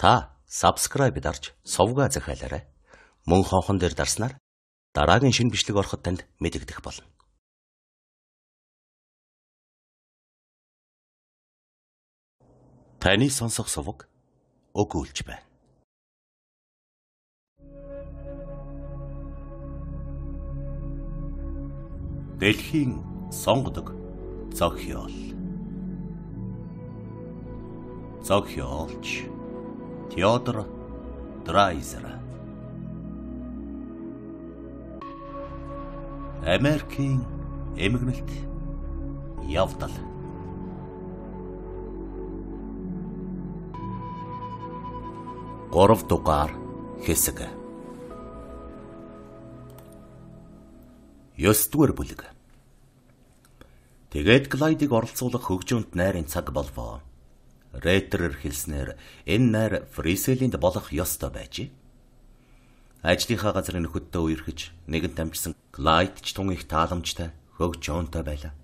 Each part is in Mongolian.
Та subscribe дарж сувгаа захиалаарай. Мөн хонхон дээр дарснаар дараагийн шинэ бичлэг ороход танд мэдэгдэх болно. Таны сонсох сувг өгүүлж байна. Дэлхийн сонгодог зохиол. Зохиолч Теодор Драйзер. Америкийн эмгэнэлт явдал. Гурав дугаар хэсэг. 9-р бүлэг. Тэгээд Глайдыг оролцуулах хөгжөөнд найрын цаг болвоо. Рэйтерэр хэлснээр энэ найр Фриселинд болох ёстой байжээ. Ажлынхаа газрын нөхөддөө үерхэж нэгэнт амжсан Глайд ч тун их тааламжтай хөгжөөнтэй байлаа.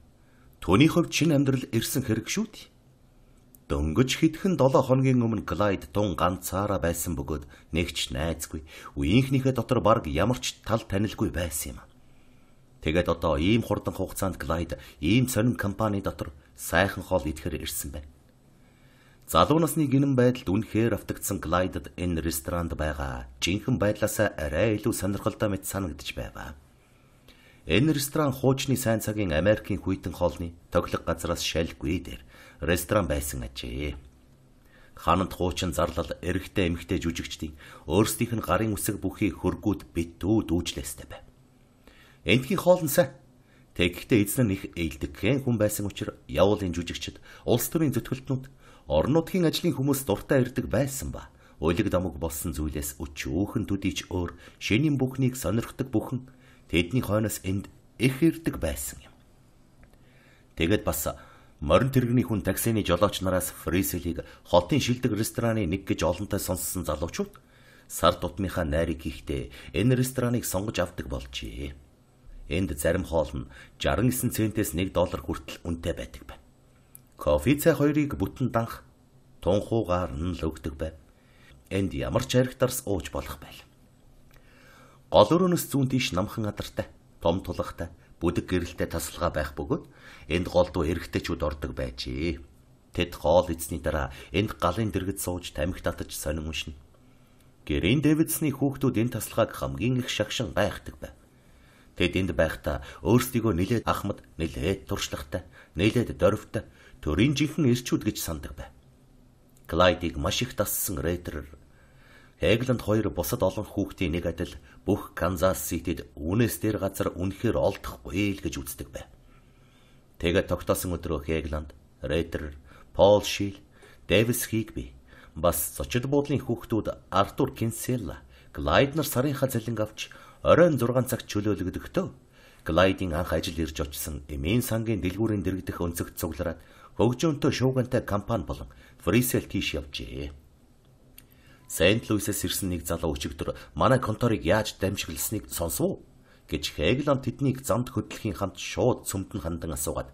Түүний хувьд шинэ амьдрал ирсэн хэрэг шүү дээ. Дөнгөж хэдхэн 7 хоногийн өмнө Глайд тун ганцаараа байсан бөгөөд нэгч найзгүй, үеийнхнийхээ дотор бараг ямар ч тал танилгүй байсан юм. Тэгээд одоо ийм хурдан хугацаанд Глайд ийм сонин компани дотор сайхан хоол идэхээр ирсэн байна. Залуу насны гинэн байдалд үнэхээр автагдсан Глайдад энэ ресторанд байгаа жинхэнэ байдлаасаа арай илүү сонирхолтой мэт санагдаж байв. Энэ ресторан хуучны сайн цагийн Америкийн хүйтэн хоолны тоглох газраас шалгүй дээр ресторан байсан ажээ. Хананд хуучин зарлал эрэгтэй эмэгтэй жүжигчдийн өөрсдийнх нь гарын үсэг бүхий хөргүүд битүү дүүжлээстэй байв. Эндхийн хоол нь сайн. Тэгэхдээ эзэн нь их ээлдэг хүн байсан учраас явуулын жүжигчид, улс төрийн зөвтгөлтнүүд, орон нутгийн ажлын хүмүүс дуртай ирдэг байсан ба уйлэг дамаг болсон зүйлээс өчөөхөн төдийч өөр шинийн бүхнийг сонирхдаг бүхэн тэдний хойноос энд их ирдэг байсан юм. Тэгэд бас морин тэрэгний хүн таксины жолооч нараас Фриселийг хотын шилдэг рестораны нэг гэж олонтой сонссон залуучууд сар тутмынхаа найрыг хийхдээ энэ рестораныг сонгож авдаг болжээ. Энд зарим хоол нь 69 центээс $1 хүртэл үнэтэй байдаг байна. Кофе цай хоёрыг бүтэн данх тунхуугаар нь л өгдөг байв. Энд ямар ч аригтарс ууж болох байл. Гол өрөөнөөс зүүн тийш намхан адартай, том тулахтай, бүдэг гэрэлтэй тасалгаа байх бөгөөд энд голдуу эрэгтэйчүүд ордог байжээ. Тэд хоол эзний дараа энд галын дэргэд сууж тамхи татаж сонин уншина. Гэрийн Дэвидсны хүүхдүүд энэ тасалгааг хамгийн их шагшин гайхдаг байв. Тэд энд байхдаа өөрсдийгөө нэлээд ахмад, нэлээд туршлагатай, нэлээд дорвтой, төрийн жинхэнэ эрчүүд гэж сандаг байв. Глайдыг маш их дассан Рэйтерэр Хэгланд хоёр бусад олон хүүхдийн нэг адил бүх Канзас Ситэд үнээс дээр газар үнэхээр олдохгүй л гэж үздэг байв. Тэгээд тогтоосон өдрөө Хэгланд, Рэйтерэр, Пол Шил, Дэвис Хигби, бас зочид буудлын хүүхдүүд Артур Кинселла, Глайд нар сарынхаа цалин авч оройн 6 цагт чөлөөлөгдөхтөө Глайдын анх ажил ирж очсон эмийн сангийн дэлгүүрийн дэрэгдэх өнцөгт цуглараад хөгжөөнтэй шуугантай компани болон Фрисел тийш явжээ. Сент Луисээс ирсэн нэг залуу өчигдөр манай конторыг яаж дамжигласныг сонсов гэж Хэгланд тэднийг замд хөдлөхийн хамт шууд цөмдөн хандан асуугаад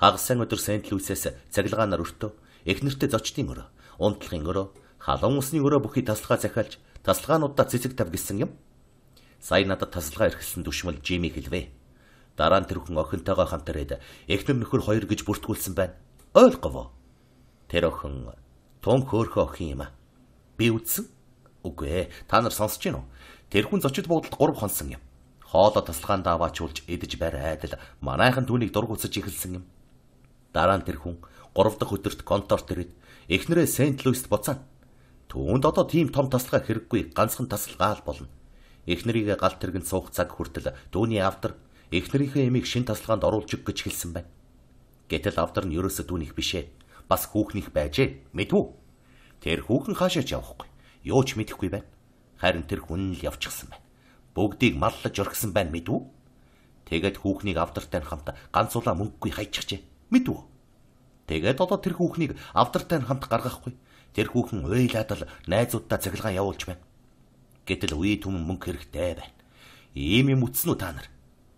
хагас сайн өдөр Сент Луисээс цахилгаанаар өртөө эхнэртэй зочдын өрөө, унтлагын өрөө, халуун усны өрөө бүхий тасалгаа захиалж тасалгаануудаа цэцэг тав гэсэн юм. Сая надад тасалгаа эрхэлсэн түшмэл Жими хэлвэ. Дараа нь тэр хүн охинтойгоо хамт ирээд эхнэр нөхөр хоёр гэж бүртгүүлсэн байна. Ойлгов. Тэр охин том хөөрхөн охин юм аа. Би үзсэн. Үгүй ээ, та нар сонсож гин үү? Тэр хүн зочид буудалд 3 хонсон юм. Хоолоо тасалгаанд аваачулж идэж барайд л манайхан түүнийг дургуцаж эхэлсэн юм. Дараа нь тэр хүн 3 дахь өдөрт конторт ирээд эхнэрээ Сент Луист буцаана. Түүнд одоо тийм том тасалгаа хэрэггүй, ганцхан тасалгаа л болно. Эхнэрийгээ галт тэргэнд суух цаг хүртэл түүний автар эхнэрийнхээ эмийг шин тасалгаанд оруулж өг гэж хэлсэн байна. Гэтэл автар нь ерөөсөө түүнийх бишээ. Бас хүүхнийх байжээ. Мэдвүү? Тэр хүүхэн хаашаач явахгүй. Юу ч мэдэхгүй байна. Харин тэр хүн л явчихсан байна. Бүгдийг маллаж орхисон байна мэдвүү? Тэгээд хүүхнийг автартай хамт ганцуулаа мөнгөгүй хайчихжээ. Мэдвүү? Тэгээд одоо тэр хүүхнийг автартай хамт гаргахгүй. Тэр хүүхэн уйлаад л найзуудтай цахилгаан явуулж байна. Гэтэл үе түмэн мөнгө хэрэгтэй байна. Ийм юм үтсэн үү та нар?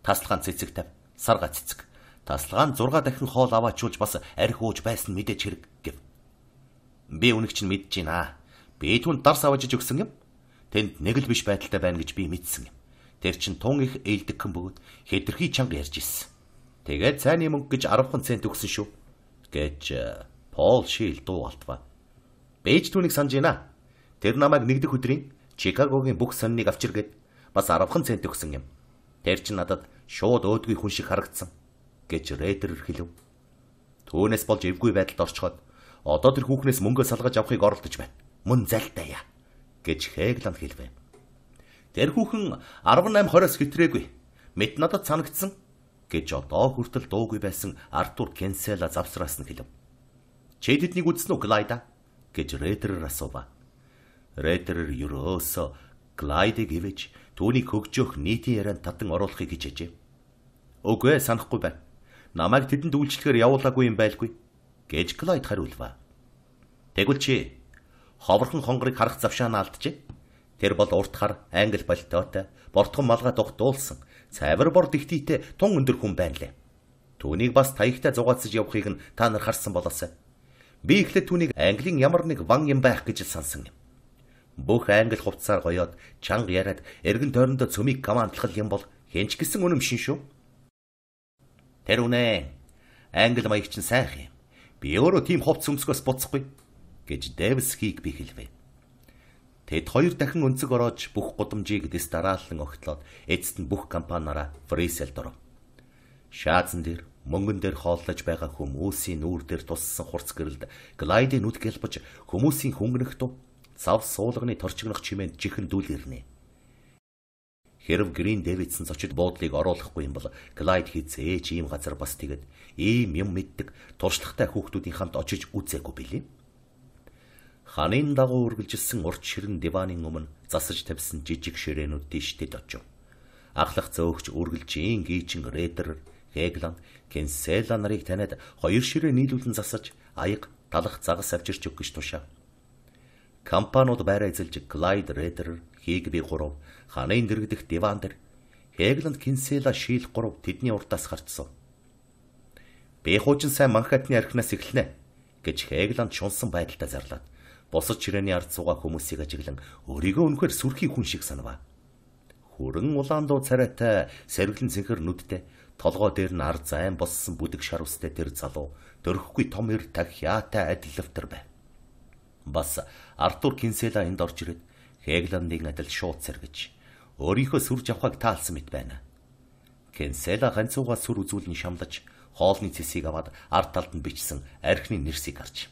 Тасалгаан цэцэг тав, сарга цэцэг. Тасалгаан 6 дахин хоол аваачулж бас арх ууж байсан мэдээж хэрэг гэв. Би үнийг чинь мэдэж байна. Би түүнд дар савжиж өгсөн юм. Тэнд нэг л биш байдалтай байна гэж би мэдсэн юм. Тэр чин тун их ээлдэгхэн бөгөөд хэтэрхий чанга ярьж ирсэн. Тэгээд цайны мөнгө гэж 10 цент өгсөн шүү. Гэж Пол Шил дуу алтваа. Бэж түүнийг санаж байна. Тэр намайг нэгдэх өдрийн Чикагогийн бүх сониныг авчиргээд бас 10 цент өгсөн юм. Тэр чин надад шууд өөдгүй хүн шиг харагдсан гэж Рейтер хэлв. Түүнээс болж эвгүй байдалд орчход одоо тэр хүүхнээс мөнгө салгаж авахыг оролдож байна. Мөн залтая гэж Хегланд хэлвэ. Тэр хүүхэн 18-20-оос хэтрээгүй. Мэд надад санагдсан гэж одоо хүртэл дуугүй байсан Артур Кинсела завсраас нь хэлв. Чи тэднийг үзсэн үү, Глайда? гэж Рейтер асуув. Рейтер ерөөсө Глайдыг ивэж түүнийг хөгжөөх нийтийн ярианд татан оруулахыг хичээжээ. Үгүй санахгүй байна. Намайг тэдэнд үйлчлэхээр явуулаагүй юм байлгүй гэж Глайд хариулв. Тэгвэл чи ховорхон хонгорыг харах завшаанаа алдчихэ. Тэр бол урт хар, англи пальтотой, бортхон малгай дугтуулсан, цайвар бор дэгтийтэй тун өндөр хүн байна лээ. Түүнийг бас таягтай зугаацж явахыг нь та нар харсан болоосай. Би ихлэ түүнийг английн ямар нэг ван юм байх гэж сансан юм. Бүх англи хувцсаар гоёод чанга яриад эргэн тойрондоо цөмийг командлах юм бол хэнч гисэн үнэм шин шүү. Тэр үнэ. Англи маягч нь сайх юм. Би өөрөө тийм хувцс өмсгөөс буцахгүй гэж Дэвис хийг би хэлвэ. Тэд хоёр дахин өнцөг ороож бүх гудамжийг дэс дараалан огтлоод эцэст нь бүх компаниараа Фриселд оров. Шаазан дээр мөнгөн дээр хооллож байгаа хүмүүсийн нүүр дээр туссан хурц гэрэлд Глайдын нүд гэлбэж хүмүүсийн хөнгөнөх туу цав суулганы торчигнох чимээнд чихэн дүүл ирнэ. Хэрв Грин Дэвидсон зочид буудлыг оруулахгүй юм бол Глайд хизээж ийм газар бас тэгэд ийм юм мэддэг туршлагатай хүүхдүүдийн хамт очиж үзээгүй билээ. Ханын дагуу үргэлжилсэн урт ширэн диваанын өмнө засаж тавьсан жижиг ширээнүүд тийштэд очив. Ахлах зөөгч үргэлжийн гийчин Рейтер, Хегланд, Кинсела нарыг таниад хоёр ширээ нийлүүлэн засаж аяг талах загас авчирч өг гэж тушаав. Компаниуд байраа эзэлж Глайд, Рейтер, Хиг би 3 ханын дэрэгдэх диваан дээр Хегланд, Кинсела, Шил 3 тэдний уртаас харцсан. Би хуучин сайн Манхаттны архинаас эхэлнэ гэж Хегланд шунсан байдалтай зарлаад босод ширээний ард суугаа хүмүүсийг ажиглан өөрийгөө үнэхээр сүрхий хүн шиг санав. Хүрэн улаан дуу царайтай сэргэлэн цэнхэр нүдтэй толгой дээр нь ард зайн боссон бүдэг шар устай тэр залуу дөрөхгүй том эр тахьяатай адиллавтар байв. Бас Артур Кинсела энд орж ирээд Хегландыг адил шууд сэргэж өөрийнхөө сүрж авахыг таалсан мэт байна. Кинсела ганцуугаа сүр үзүүлэн шамлаж хоолны цэсийг аваад ард талд нь бичсэн архины нэрсийг харж.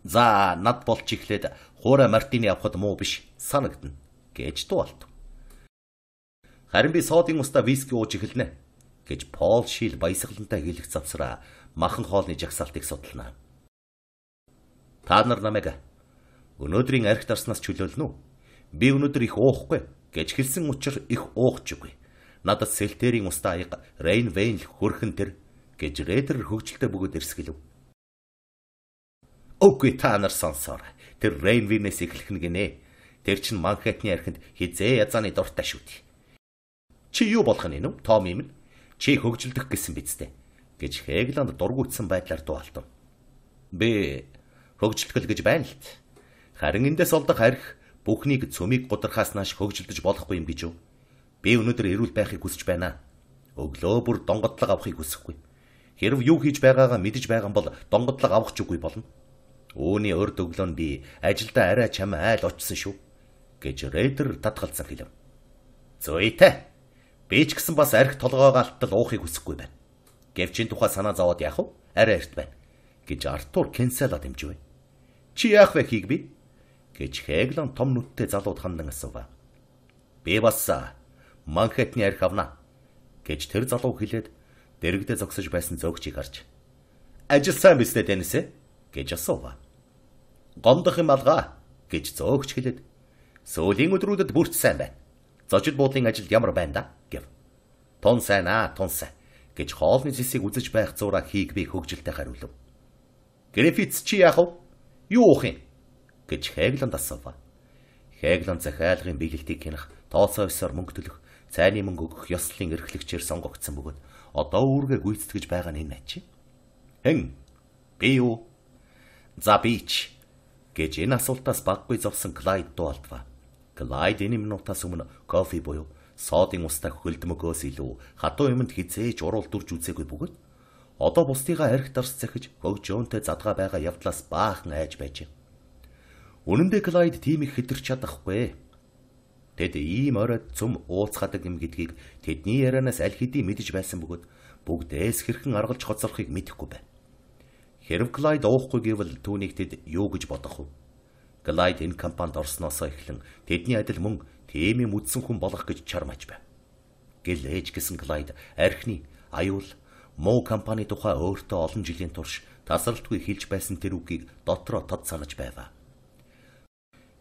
За над болж ихлээд хуурай Мартины авахд муу биш санагдана гэж дуалт. Харин би соодын устаа виски ууж эхэлнэ гэж Пол Шил баясгалантай хэлэх завсраа махан хоолны жагсаалтыг судална. Та нар намайг өнөөдрийн архит арснаас чөлөөлнө үү? Би өнөөдөр их уухгүй гэж хэлсэн учраас их уухчгүй. Надад Селтерийн устаа аяга Рейн Вейн хөрхөн тэр гэж Рейтер хөгжилтэй бөгөөд эрсгэлв. Үгүй та нар сонсоор. Тэр Рейн Вейнээс эхлэх нь гинэ. Тэр чин Манхаттны архинд хизээ язааны дуртай шүү дээ. Чи юу болох нь вэ? Том юм. Чи хөгжилдөх гэсэн биз дээ гэж Хегланд дургуутсан байдлаар дуалтав. Би хөгжилтгөл гэж байна л т. Харин эндээс олдох арх бүхнийг цөмийг гудрахаас нааш хөгжилдөж болохгүй юм гэж юу? Би өнөөдөр эрүүл байхыг хүсэж байна. Өглөө бүр донгодлог авахыг хүсэхгүй. Хэрв юу хийж байгаагаа мэдэж байгаа бол донгодлог авах ч үгүй болно. Үүний урд өглөө нь би ажилдаа арай чам айл очсон шүү гэж Рейтер татгалзан хэлв. Зүйтэй. Би ч гэсэн бас арх толгоогоо алтал уухыг хүсэхгүй байна. Гэвч энэ тухай санаа зовоод яах вэ? Арай эрт байна гэж Артур Кинсела дэмжив. Чи яах вэ хийг би? гэж Хегланд том нүдтэй залууд хандан асуув. Би бас Манхаттны арх авна гэж тэр залуу хэлээд дэрэгдээ зогсож байсан зөөгчийг харж. Ажил сайн биз дээ Денис гэж асуув. Гомдох юм алгаа гэж зөөгч хэлээд сүүлийн өдрүүдэд бүрт сайн байна. Зочид буудлын ажил ямар байна да гэв. Тун сайн тун сайн гэж хоолны зэсийг үзэж байх зураг хийг би хөгжилтэй хариулв. Грифитс чи яах вэ? Юу уух юм гэж Хегланд асуув. Хегланд захиалгын биелэлтийг хянах, тооцоо ёсоор мөнгө төлөх, цайны мөнгө өгөх ёслолын эрхлэгчээр сонгогдсон бөгөөд одоо үүргээ гүйцэтгэж байгаа нь энэ ачи. Хэн? Би юу? За бич. гэж энэ асуултаас баггүй зовсон Клайд дуалдва. Клайд энэ минутаас өмнө кофе буюу соодын устай хөлдмөгөөс илүү хатуу юмд хизээж уруулдурж үзээгүй бөгөөд одоо бусдыгаа арх дарс захиж хөгжөөнтэй задгаа байгаа явдлаас баахан айж байжээ. Үнэн дээр Клайд тийм их хэтэрч чадахгүй. Тэд ийм оройд цөм ууцхадаг юм гэдгийг тэдний ярианаас аль хэдийн мэдэж байсан бөгөөд бүгдээс хэрхэн аргалж хоцорхыг мэдэхгүй байна. Хэрв Клайд уухгүй гэвэл түүнийг тэд юу гэж бодох вэ? Клайд энэ компанид орсноос эхлэн тэдний адил мөн тийм юм үдсэн хүн болох гэж чармаж байна. Гэл ээж гэсэн Клайд архины, аюул, муу компани тухай өөртөө олон жилийн турш тасралтгүй хэлж байсан тэр үгийг дотроо тод санаж байваа.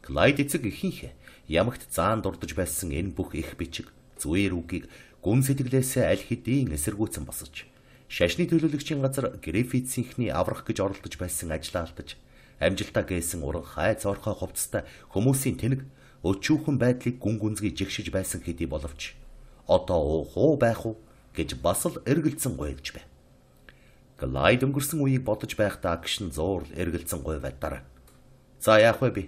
Клайд эцэг ихэнх ямагт заан дурдж байсан энэ бүх их бичиг, зүгээр үгийг гүн сэтгэлээсээ аль хэдийн эсэргүүцэн босож, шашны төлөөлөгчийн газар Гриффитсийнхний аврах гэж оролдож байсан ажлаа алдаж, амжилтаа гээсэн уран хайц орхой хувцастай хүмүүсийн тэнэг өчүүхэн байдлыг гүн гүнзгий жигшиж байсан хэдий боловч одоо хуу байх уу гэж бас л эргэлзэн гуйвж байна. Клайд өнгөрсөн үеийг бодож байхдаа гişн зуурл эргэлзэн гуйваад дараа. За яах вэ би?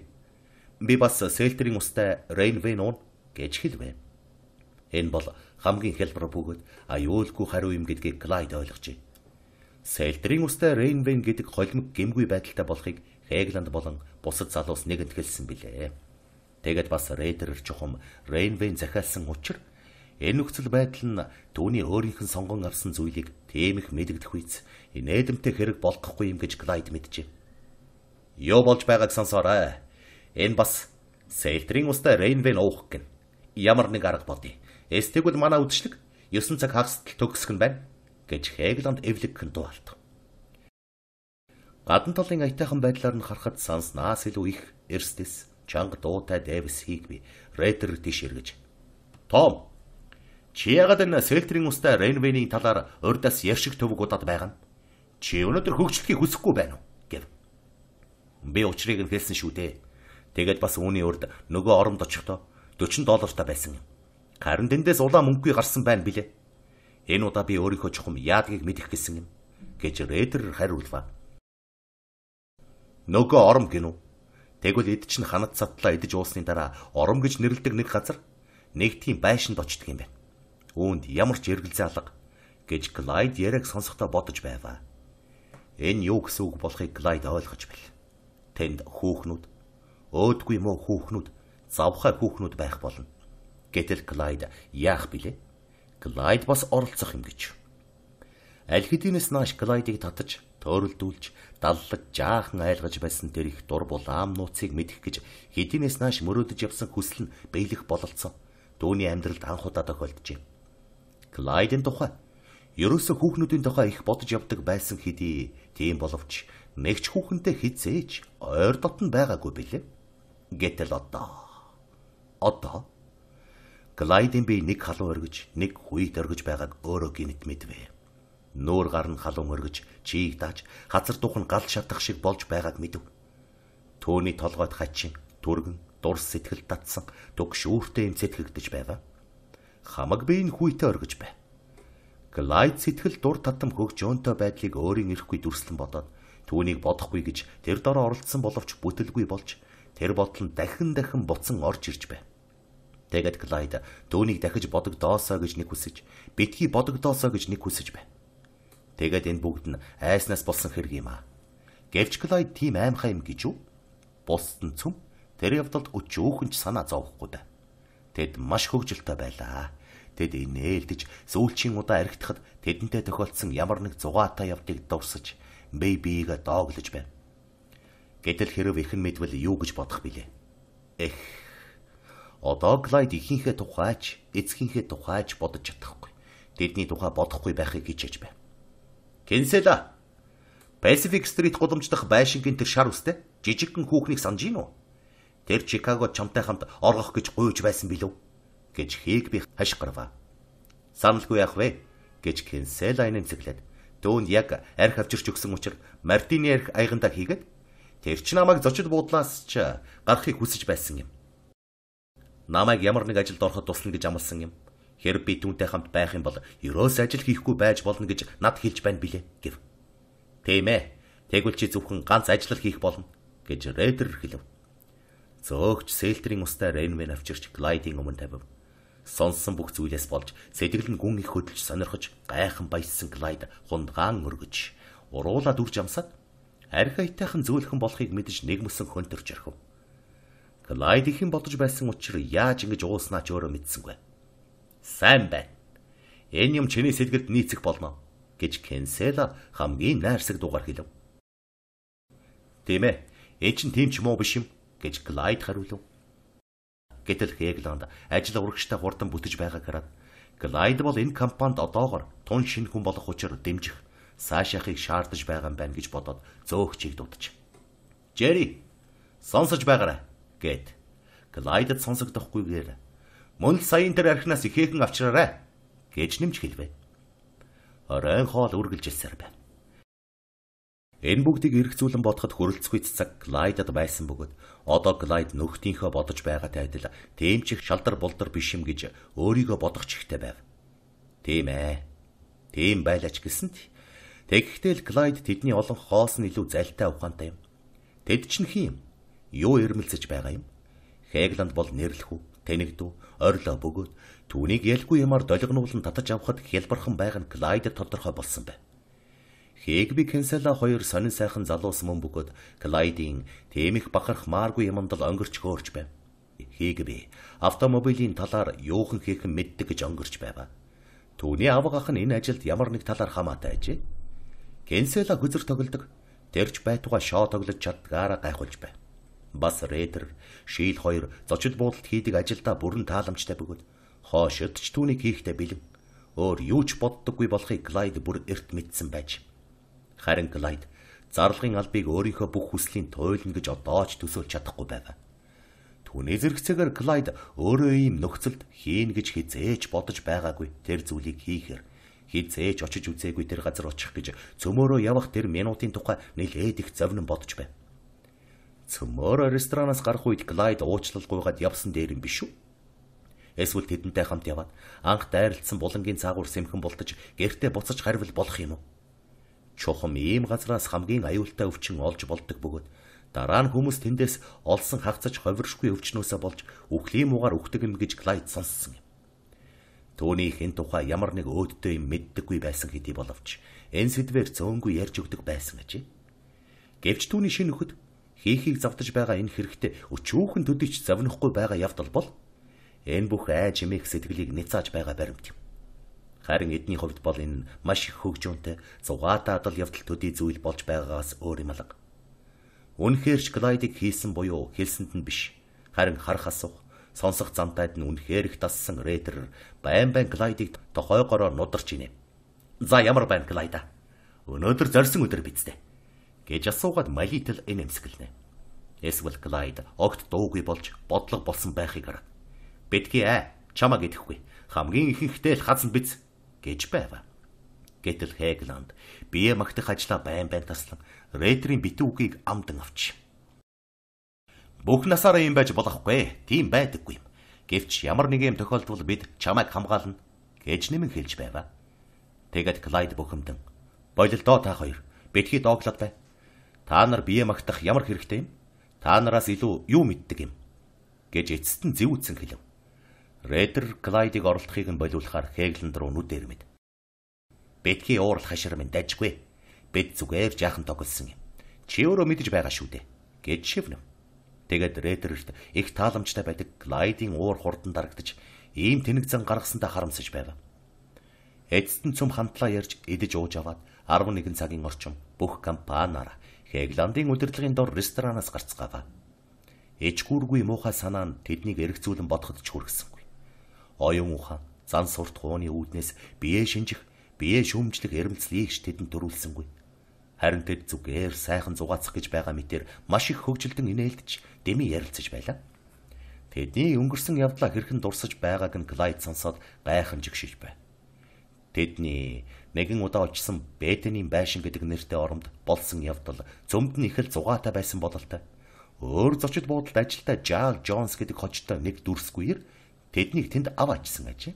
Би бас селтрийн устай Рейнвен уун гэж хэлвэ. Энэ бол хамгийн хялбар бөгөөд аюулгүй хариу юм гэдгийг Клайд ойлгожээ. Селтрийн устай Рейнвен гэдэг холимог гэмгүй байдалтай болохыг Хегланд болон бусад залуус нэгэнд хэлсэн билээ. Тэгэд бас Рейдер чухам Рейнвен захиалсан учир энэ нөхцөл байдал нь түүний өөрийнх нь сонгон авсан зүйлийг тийм их мэдэгдэх үйс инэдэмтэй хэрэг болгохгүй юм гэж Клайд мэджээ. Юу болж байгааг сонсоорой. Энэ бас селтрийн устай Рейнвен уух гэн. Ямар нэг арга бодъё. Эстэгвэл манай үдшилэг 9 цаг хагасдал төгсөх нь байна гэж Хегланд эвлэгхэн дуалт. Гадна талын аятайхан байдлаар нь харахад санснаас илүү их Эрстес, чанга дуутай Дэвис Хигби, Рейдер тийш эргэж. Том, чи яагаад энэ селтрийн устай Рейнвений талаар урдаас яршиг төвөг удаад байгаа нь? Чи өнөөдөр хөгжлөхийг хүсэхгүй байна уу? Гэв. Би учрыг нь хэлсэн шүү дээ. Тэгээд бас үүний урд нөгөө оромд очихдоо $40 байсан юм. Харин дэндээс улаан мөнгөгүй гарсан байна билээ. Энэ удаа би өөрийнхөө чухам яадгийг мэдэх гэсэн юм гэж Рейдер хариулва. Нөгөө ором гинүү. Тэгвэл эд чинь ханад цатлаа идэж уусны дараа ором гэж нэрлэдэг нэг газар нэг тийм байшинд очдөг юм байна. Үүнд ямар ч эргэлзээ алга гэж Клайд яриаг сонсохдоо бодож байваа. Энэ юу гэсэн үг болохыг Клайд ойлгож байл. Тэнд хүүхнүүд, өөдгүй муу хүүхнүүд, завхай хүүхнүүд байх болно. Гэтэл Клайд яах билээ? Клайд бас оролцох юм гэж. Аль хэдийнээс нааш Клайдыг татаж, төөрөлдүүлж, даллаж, жаахан айлгаж байсан тэр их дур булаам нууцыг мэдэх гэж хэдийнээс нааш мөрөөдөж явсан хүсэл нь биелэх бололцоо түүний амьдралд анх удаа тохиолджээ. Клайдын тухай ерөөсө хүүхнүүдийн тухай их бодож явдаг байсан хэдий тийм боловч нэг ч хүүхэнтэй хизээж ойр дотн байгаагүй билээ. Гэтэл одоо Клайдын бие нэг халуун өргөж, нэг хүйд өргөж байгааг өөрөө гинэт мэдвэ. Нүүр гар нь халуун өргөж, чийг дааж, хазар дух нь гал шатах шиг болж байгааг мэдв. Төөний толгойд хачин, түргэн, дурс сэтгэл татсан, түг шүүртэй юм сэтгэгдэж байваа. Хамаг бие нь хүйтэй өргөж бай. Клайд сэтгэл дур татам хөгжөөнтэй байдлыг өөрийн ирэхгүй дүрслэн бодоод түүнийг бодохгүй гэж тэр дороо оролцсон боловч бүтэлгүй болж тэр бодол нь дахин буцан орж ирж бай. Тэгэд Клайд түүнийг дахиж бодогдоосоо гэж нэг хүсэж, битгий бодогдоосоо гэж нэг хүсэж бай. Тэгэд энэ бүгд нь айснаас болсон хэрэг юм аа. Гэвч Клайд тийм аимхай юм гэж үү? Бусд нь цөм тэр явдалд өчөөхөн ч санаа зовхгүй да. Тэд маш хөвгөлтэй байлаа. Тэд инээлдэж сүүлчийн удаа архитахад тэдэнтэй тохиолдсон ямар нэг зугаатай явдыг дурсаж, бэйбийг дооглож байна. Гэтэл хэрв ихэн мэдвэл юу гэж бодох билээ? Одоо Клайд ихийнхээ тухайч, эцгийнхээ тухайч бодож чадахгүй. Тэдний тухай бодохгүй байхыг хичээж байна. Кенсела. Pacific Street гудамждах байшингийн тэр шар үстэй жижигхэн хүүхнийг санаж гин үү? Тэр Чикагод чамтай хамт оргох гэж гуйж байсан билүү? Гэж Хигби хашгирваа. Саналгүй яах вэ? Гэж Кенсела нэмсэглээд дөөнд яг арх авчирч өгсөн учраас Мартины арх аягандаа хийгээд тэр ч намайг зочид буудлаас ч гарахыг хүсэж байсан юм. Намайг ямар нэг ажилд ороход туслана гэж амласан юм. Хэрэг би түүнтэй хамт байх юм бол ерөөс ажил хийхгүй байж болно гэж над хэлж байна билээ гэв. Тийм ээ. Тэгвэл чи зөвхөн ганц ажил хийх болно гэж Рэйтер хэлв. Зөөгч Селтрийн устай Рейнвен авчирч Клайдийн өмнө тавив. Сонссон бүх зүйлээс болж сэтгэл нь гүн их хөдөлж сонирхож гайхан баяссан Клайд хундагаан өргөж уруулаад үрж амсаад арх аятайхан зөөлхөн болохыг мэдэж нэгмсэн хөнтөрч орхив. Клайд ихэн бодож байсан учраас яаж ингэж ууснаа ч өөрөө мэдсэнгүй. Сайн байна. Энэ юм чиний сэтгэлд нийцэх болно гэж Кенсела хамгийн найрсаг дуугаар хэлв. Тийм ээ, энэ чинь тийм ч юм уу биш юм гэж Клайд хариулв. Гэтэл Хегланд ажил урагштай хурдан бүтэж байгааг хараад Клайд бол энэ компанид одоогор тун шинэ хүн болох учраас дэмжих, цаашаахыг шаардаж байгаа юм байна гэж бодоод зөөгчийг дуудаж. Jerry, сонсож байгаарай гэд Клайдд сонсогдохгүйгээр мөн саяын тэр архинаас ихээхэн авчраарай гэж нэмж хэлвэ. Оройн хоол үргэлжилсээр байна. Энэ бүгдийг эргцүүлэн бодоход хүрэлцгүй цаг Клайдад байсан бөгөөд одоо Клайд нөхдийнхөө бодож байгаатай адил тэмчих шалдар болдор биш юм гэж өөрийгөө бодох чихтэй байв. Тийм ээ. Тийм байлаач гэсэнд тэгэхдээ л Клайд тэдний олон хоос нь илүү залтай ухаантай юм. Тэд чинь хин юм? Юу ирмэлцэж байгаа юм? Хегланд бол нэрлэхүү, тэнэгдүү, орилоо бөгөөд түүнийг ялгүй юмар долгинуулан татаж авахд хялбархан байгаа нь Клайдд тодорхой болсон байна. Хэгби Кенсела хоёр сонин сайхан залуус мөн бөгөөд Клайдийн тийм их бахарх мааргүй юмд л өнгөрч хөөрч байв. Хэгби автомобилийн талаар юухан хийхэн мэддэг гэж өнгөрч байв. Түүний аваг ах нь энэ ажилд ямар нэг талаар хамаатай ажээ. Кенсела хүзэр тоглодог, тэрч байтугай шоо тоглож чаддгаараа гайхуулж байв. Бас Рэйтер, Шил хоёр зочид буудалд хийдэг ажилдаа бүрэн тааламжтай бөгөөд хоошид ч түүнийг хийхдээ бэлэн. Өөр юу ч боддоггүй болохыг Клайд бүр эрт мэдсэн байж. Харин Клайд зарлагын албыг өөрийнхөө бүх хүслийн туйлна гэж одоо ч төсөөлж чадахгүй байв. Түүний зэрэгцээгээр Клайд өөрөө ийм нөхцөлд хийн гэж хизээж бодож байгаагүй тэр зүйлийг хийхээр хизээж очиж үзээгүй тэр газар очих гэж цөмөөрөө явах тэр минутын тухай нэлээд их зовнон бодож байв. Цөмөөрөө ресторанаас гарах үед Клайд уучлалгүйгээд явсан дээр юм биш үү? Эсвэл тэдэнтэй хамт яваад анх дайралтсан булангийн цаагуур сэмхэн бултаж гэртээ буцаж харвал болох юм уу? Чухам ийм газраас хамгийн аюултай өвчин олж болдог бөгөөд дараа нь хүмүүс тэндээс олсон хагцаж ховиршгүй өвчнөөсөө болж үхлийн муугаар үхдэг юм гэж Клайд сонссон юм. Түүнийх энэ тухай ямар нэг өөдтэй юм мэддэггүй байсан хэдий боловч энэ сэдвээр цөөнгүй ярьж өгдөг байсан ажээ. Гэвч түүний шинэ нөхөд хийхийг завдаж байгаа энэ хэрэгтээ өчүүхэн төдийч завнихгүй байгаа явдал бол энэ бүх айж эмээх сэтгэлийг нэцааж байгаа баримт юм. Харин эдний хувьд бол энэ маш их хөгжөөнтэй зугаатай адал явдал төдий зүйл болж байгаагаас өөр юм алга. Үнэхээр ч Клайдыг хийсэн буюу хэлсэнд нь биш. Харин харах асуух, сонсох замтайд нь үнэхээр их тассан Рэйтер байн Клайдыг тохойгороор нударч инэ. За ямар байна Клайда? Өнөөдөр зорьсон өдөр биз дээ гэж асуугаад малитал эмсгэлнэ. Эсвэл Клайд огт дуугүй болж бодлого болсон байхыг хараад битгий чамаа гэдэхгүй хамгийн ихэнхдээ л хазан биз гэж байв. Гэтэл Хегланд бие магтах ажлаа байн таслан Рейтерийн битүү үгийг амдан авч. Бүх насаараа юм байж болохгүй, тийм байдаггүй юм. Гэвч ямар нэг юм тохиолдвол бид чамайг хамгаална гэж нэмэн хэлж байв. Тэгээд Клайд бухимдан болилдоо та хоёр битгий дооглоод бай. Та нар бие магтах ямар хэрэгтэй юм? Та нараас илүү юу мэддэг юм? Гэж эцэст нь зэвүүцэн хэлв. Рэйтер Клайдыг оролдохыг нь болиулахаар Хегланд руу нүдээр мэд. Битгий уурал хашир минь дажгүй. Бид зүгээр жаахан тоглосон юм. Чи өөрөө мэдэж байгаа шүү дээ гэж шивнэв. Тэгээд Рэйтерт их тааламжтай байдаг Клайдын уур хурдан дарагдаж ийм тэнэг зан гаргасандаа харамсаж байв. Эцэст нь цөм хамтлаа ярьж идэж ууж аваад 11 цагийн орчим бүх компаниар Хегландын удирдлагын дор ресторанаас гарцгаав. Ичгүүргүй муухай санаа нь тэднийг эргцүүлэн бодоход ч хүргэсэнгүй. Оюун ухаан, зан сурт хууны үүднээс бие шинжих, бие шүүмжлэх эрмэлзлийг ч тэдэнд төрүүлсэнгүй. Харин тэд зүгээр сайхан зугаацах гэж байгаа мэтэр маш их хөгжилтөн инээлдэж дэми ярилцаж байлаа. Тэдний өнгөрсөн явдлаа хэрхэн дурсаж байгааг нь Клайд сонсоод гайхан жигшиж байв. Тэдний нэгэн удаа очсон Бетений байшин гэдэг нэртэй оромд болсон явдал зөмд нь их л зугаатай байсан бололтой. Өөр зочид буудалд ажилтай Жаал Джонс гэдэг хочтой нэг дүрсгүйэр тэднийг тэнд аваачсан ажээ.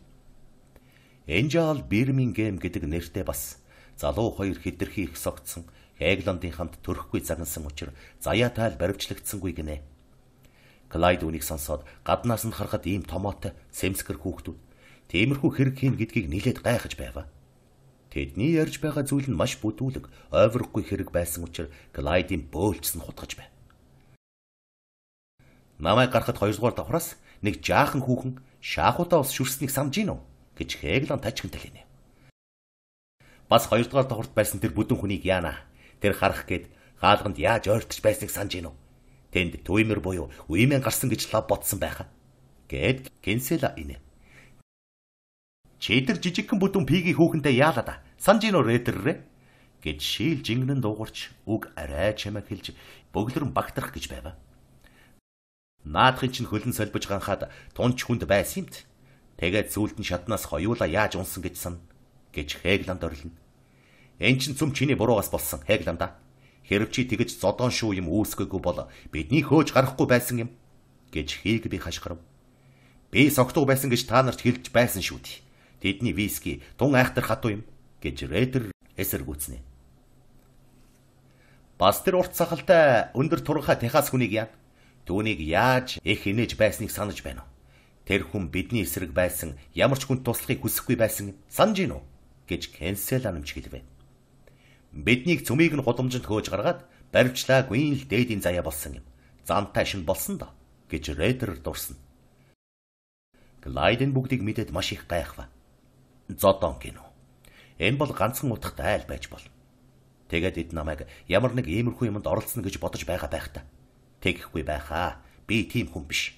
Энжал Бирмингем гэдэг нэртэй бас залуу хоёр хэтэрхий их согтсон Хегландын хамт төрөхгүй загнасан учраас заяа тайл баривчлагдсангүй гинэ. Клайд үнийг сонсоод гаднаас нь харахад ийм томоотой сэмсгэр хүүхдүүд тиймэрхүү хэрэг хийн гэдгийг нилээд гайхаж байва. Тэдний ярьж байгаа зүйл нь маш бүдүүлэг, ойврохгүй хэрэг байсан учраас Клайдын бөөлжсөн хутгаж байв. Намайг гарахад 2 дугаар давхраас нэг жаахан хүүхэн шаахуудаа ус шүрснийг санаж гин үү гэж Хегланд тачигнтай хэлнэ. Бас 2 дугаар давхарт байсан тэр бүдүүн хүнийг яана. Тэр харах гээд хаалганд яаж ойртож байсныг санаж гин үү. Тэнд түймэр буюу үемэн гарсан гэж лав бодсон байхаа. Гэт Кенсела инэ. Чи тэр жижигхэн бүдүүн пигийн хүүхэндээ яалаа да. Санаж гин үү Рэйттеррээ гэж шийл жингнэн дуугарч үг арай чамаг хэлж бөглөрн багтрах гэж байва. Наадахын чинь хөлн солбож ганхаад тунч хүнд байсан юмт. Тэгээд зүйлд нь шатнаас хоёулаа яаж унсан гэж сан гэж Хегланд орлоо. Эн чинь зүм чиний буруугаас болсон Хегланда. Хэрв чи тэгэж зодоон шүү юм үүсгэхгүй бол бидний хөөж гарахгүй байсан юм гэж Хигби хашгирав. Би согтуу байсан гэж та нарт хэлж байсан шүү дээ. Тэдний виски тун айхтар хатуу юм гэж Рэйтер эсэргүүцнэ. Бас тэр урт сахалтай өндөр туранхай Техас хүнийг яа. Түүнийг яаж их инээж байсныг санаж байна уу? Тэр хүн бидний эсрэг байсан ямар ч хүн туслахыг хүсэхгүй байсан санаж гин үү гэж Кенсела намж хэлвэ. Биднийг цөмийг нь гудамжинд хөөж гаргаад баривчлаагүй л дээдийн заяа болсон юм. Зантай шин болсон да гэж Рэйтер дурсна. Клайден бүгдийг мэдээд маш их гайхав. Зодон гинөө. Энэ бол ганцхан утгатай айл байж бол. Тэгээд эд намайг ямар нэг иймэрхүү юмд оролцсон гэж бодож байгаа байх та. Тэгэхгүй байхаа. Би тийм хүн биш.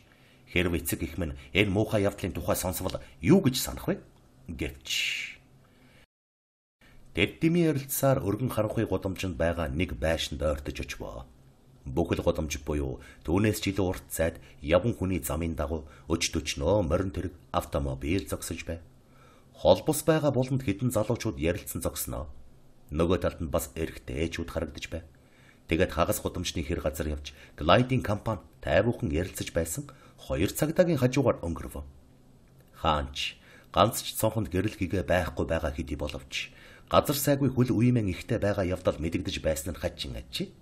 Хэрв эцэг их минь энэ муухай явдлын тухай сонсвол юу гэж санах вэ? Гэвч Дэддими ярилцсаар өргөн харанхуй гудамжинд байгаа нэг байшинд ойртож очив. Бүхэл гудамж буюу түүнээс жилийн урт зайд явган хүний замын дагуу өчтөчнөө морин тэрэг автомобиль зогсож байв. Холбос байгаа буланд хэдэн залуучууд ярилцсан зогсноо. Нөгөө талд нь бас эрэгтэй ээжүүд харагдаж байв. Тэгээд хагас гудамжны хэр газар явж Клайдын компани тайвуухан ярилцаж байсан 2 цагдаагийн хажуугаар өнгөрөв. Хаанч ганц ч цонхонд гэрэл гэгээ байхгүй байгаа хэдий боловч газар сайгүй хөл үемэн ихтэй байгаа явдал мэдэгдэж байсан нь хачин ачи.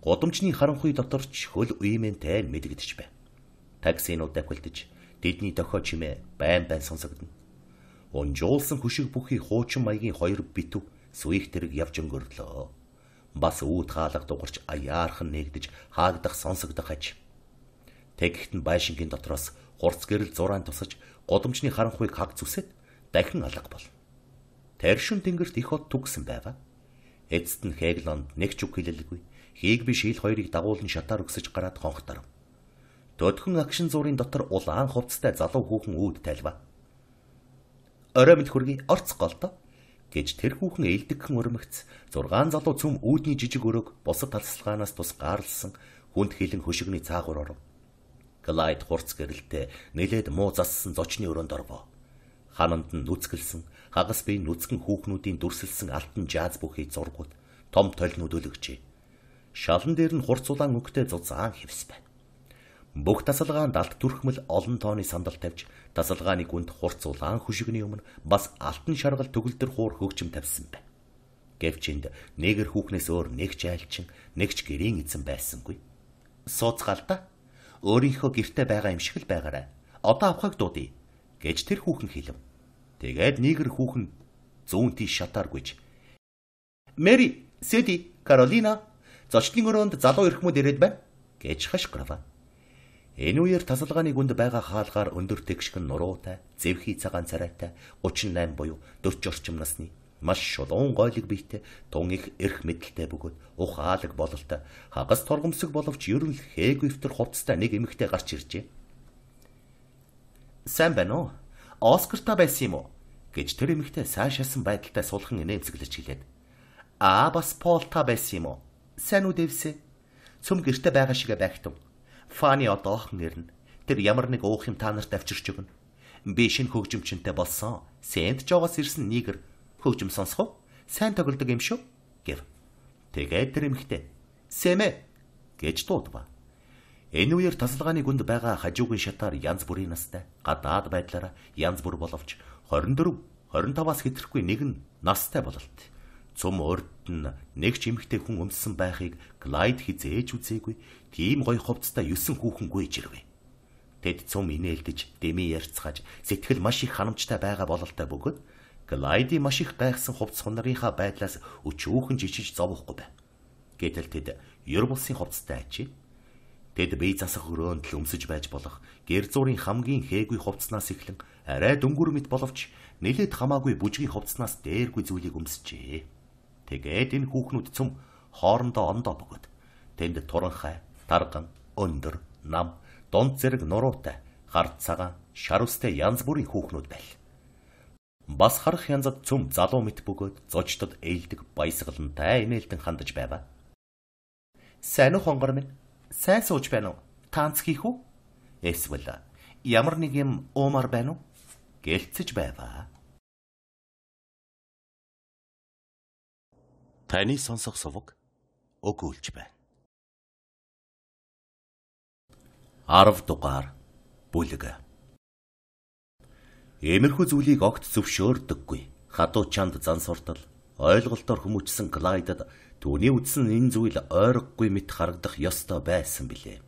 Гудамжны харанхуй доторч хөл үемэнтэй мэдэгдэж байв. Таксинууд давхилдаж тэдний дохио чимээ байн сонсогдно. Унжуулсан хөшиг бүхий хуучин маягийн 2 битүү сүих тэрэг явж өнгөрлөө. Бас үүд хаалга дугарч аяархан нэгдэж хаагдах сонсогдох аж. Тэгэхт нь байшингийн дотроос хурц гэрэл зураан тусаж гудамжны харанхуйг хаг зүсэд дахин алга бол. Тэршин тэнгэрт их хот түгсэн байва. Эцэст нь Хегланд нэг ч үг хэлэлгүй. Хигби шийл хоёрыг дагуулan шатаар өгсөж гараад хонхтор. Төдхөн агшин зургийн дотор улаан хувцастай залуу хүүхэн үүд тайлва. Орой мэд хүрги орцгоол тоо гэж тэр хүүхэн ээлдэгхэн өрмөгц 6 залуу цөм үүдний жижиг өрөөг бусад талсалгаанаас тус gaarалсан хүнд хилэн хөшигний цаагуур оров. Клайд хурц гэрэлтэй нэлээд муу зассан зочны өрөөнд орвоо. Хананд нь нүцгэлсэн хагас бие нүцгэн хүүхнүүдийн дүрсэлсэн алтан жааз бүхий зургууд том толнууд өлөгчээ. Шалан дээр нь хурц улаан өнгөтэй зузаан хэвс байна. Бүх тасалгаанд алт түрхмэл олон тооны сандал тавьж тасалгааны гүнд хурц улаан хөшигний өмнө бас алтан шаргал төгөлдөр хуур хөгжим тавьсан байна. Гэвч энд нэгэр хүүхнээс өөр нэг ч айлчин нэг ч гэрийн эзэн байсангүй. Сууцгаал та. Өөрийнхөө гэртээ байгаа юм шиг л байгаарай. Одоо авахыг дуудъя гэж тэр хүүхэн хэлв. Тэгээд нэгэр хүүхэн зүүн тийш шатаар гүйж. Мэри, Сэди, Каролина, зочлын өрөөнд залуу эрхмүүд ирээд байна гэж хашгирав. Энэ үеэр тасалгааны гүнд байгаа хаалгаар өндөр тэгшгэн нуруутай, зэвхий цагаан царайтай 38 буюу 40 орчим насны маш шулуун гойлог биетэй тун их эрх мэдэлтэй бөгөөд ухаалаг бололтой хагас торгомсог боловч ерөн л хээгвэвтер хувцастай нэг эмэгтэй гарч иржээ. Сайн байна уу? Оскарта байсан юм уу? гэж тэр эмэгтэй сайшаасан байдалтай суулхан инээмсэглэж хэлээд. Бас Полта байсан юм уу? Сайн уу дэвсэ? Цөм гэрте байгаа шиг байгтав. Фани одоохон нэрнэ. Тэр ямар нэг уух юм та нарт авчирч өгнө. Би шинэ хөгжимчөнтэй болсон. Сент Жогоос ирсэн нэгэр хөгжим сонсох уу? Сайн тоглодог юм шүү гэв. Тэгээд тэр эмэгтэй Сэмэ гэж дуудав. Энэ үеэр тасалгааны гүнд байгаа хажуугийн шатаар янз бүрийн настай гадаад байдлаараа янз бүр боловч 24, 25-аас хэтрэхгүй нэгэн настай бололт. Цум урд нь нэг ч эмэгтэй хүн өмссөн байхыг Клайд хизээж үзээгүй. Тийм гоё хувцастай 9 хүүхэн гүйж ирвэ. Тэд цум инээлдэж, дэмий ярьцгааж, сэтгэл маш их ханамжтай байгаа бололтой бөгөөд Клайдын маш их гайхсан хувцас хунарынхаа байдлаас өчүүхэн жижиж зовохгүй байв. Гэтэл тэд ёр булсын хувцастай ажээ. Тэд бие засах өрөөнд л өмсөж байж болох гэр зуурын хамгийн хээгүй хувцснаас эхлэн арай дөнгөр мэт боловч нэлээд хамаагүй бүжгийн хувцснаас дээргүй зүйлийг өмсчээ. Тэгээд энэ хүүхнүүд цум хоорондоо ондоо бөгөөд тэнд туранхай, тарган, өндөр, нам, дунд зэрэг нуруутай, гард цагаан, шар үстэй янз бүрийн хүүхнүүд байл. Бас харах янзад цум залуу мэт бөгөөд зочдод ээлдэг баясгалантай инээлдэн хандаж байваа. Сайн уу хонгор минь? Сайн сууж байна уу? Таанц хийх үү? Эсвэл ямар нэг юм уумар байна уу? Гэлцэж байваа. Таны сонсох сувг өгүүлж байна. 10 дугаар бүлэг. Иймэрхүү зүйлийг огт зөвшөөрдөггүй. Хадуу чанд зан суртал ойлголтоор хүмүүжсэн Клайдад түүний үдсэн энэ зүйл ойроггүй мэт харагдах ёстой байсан билээ.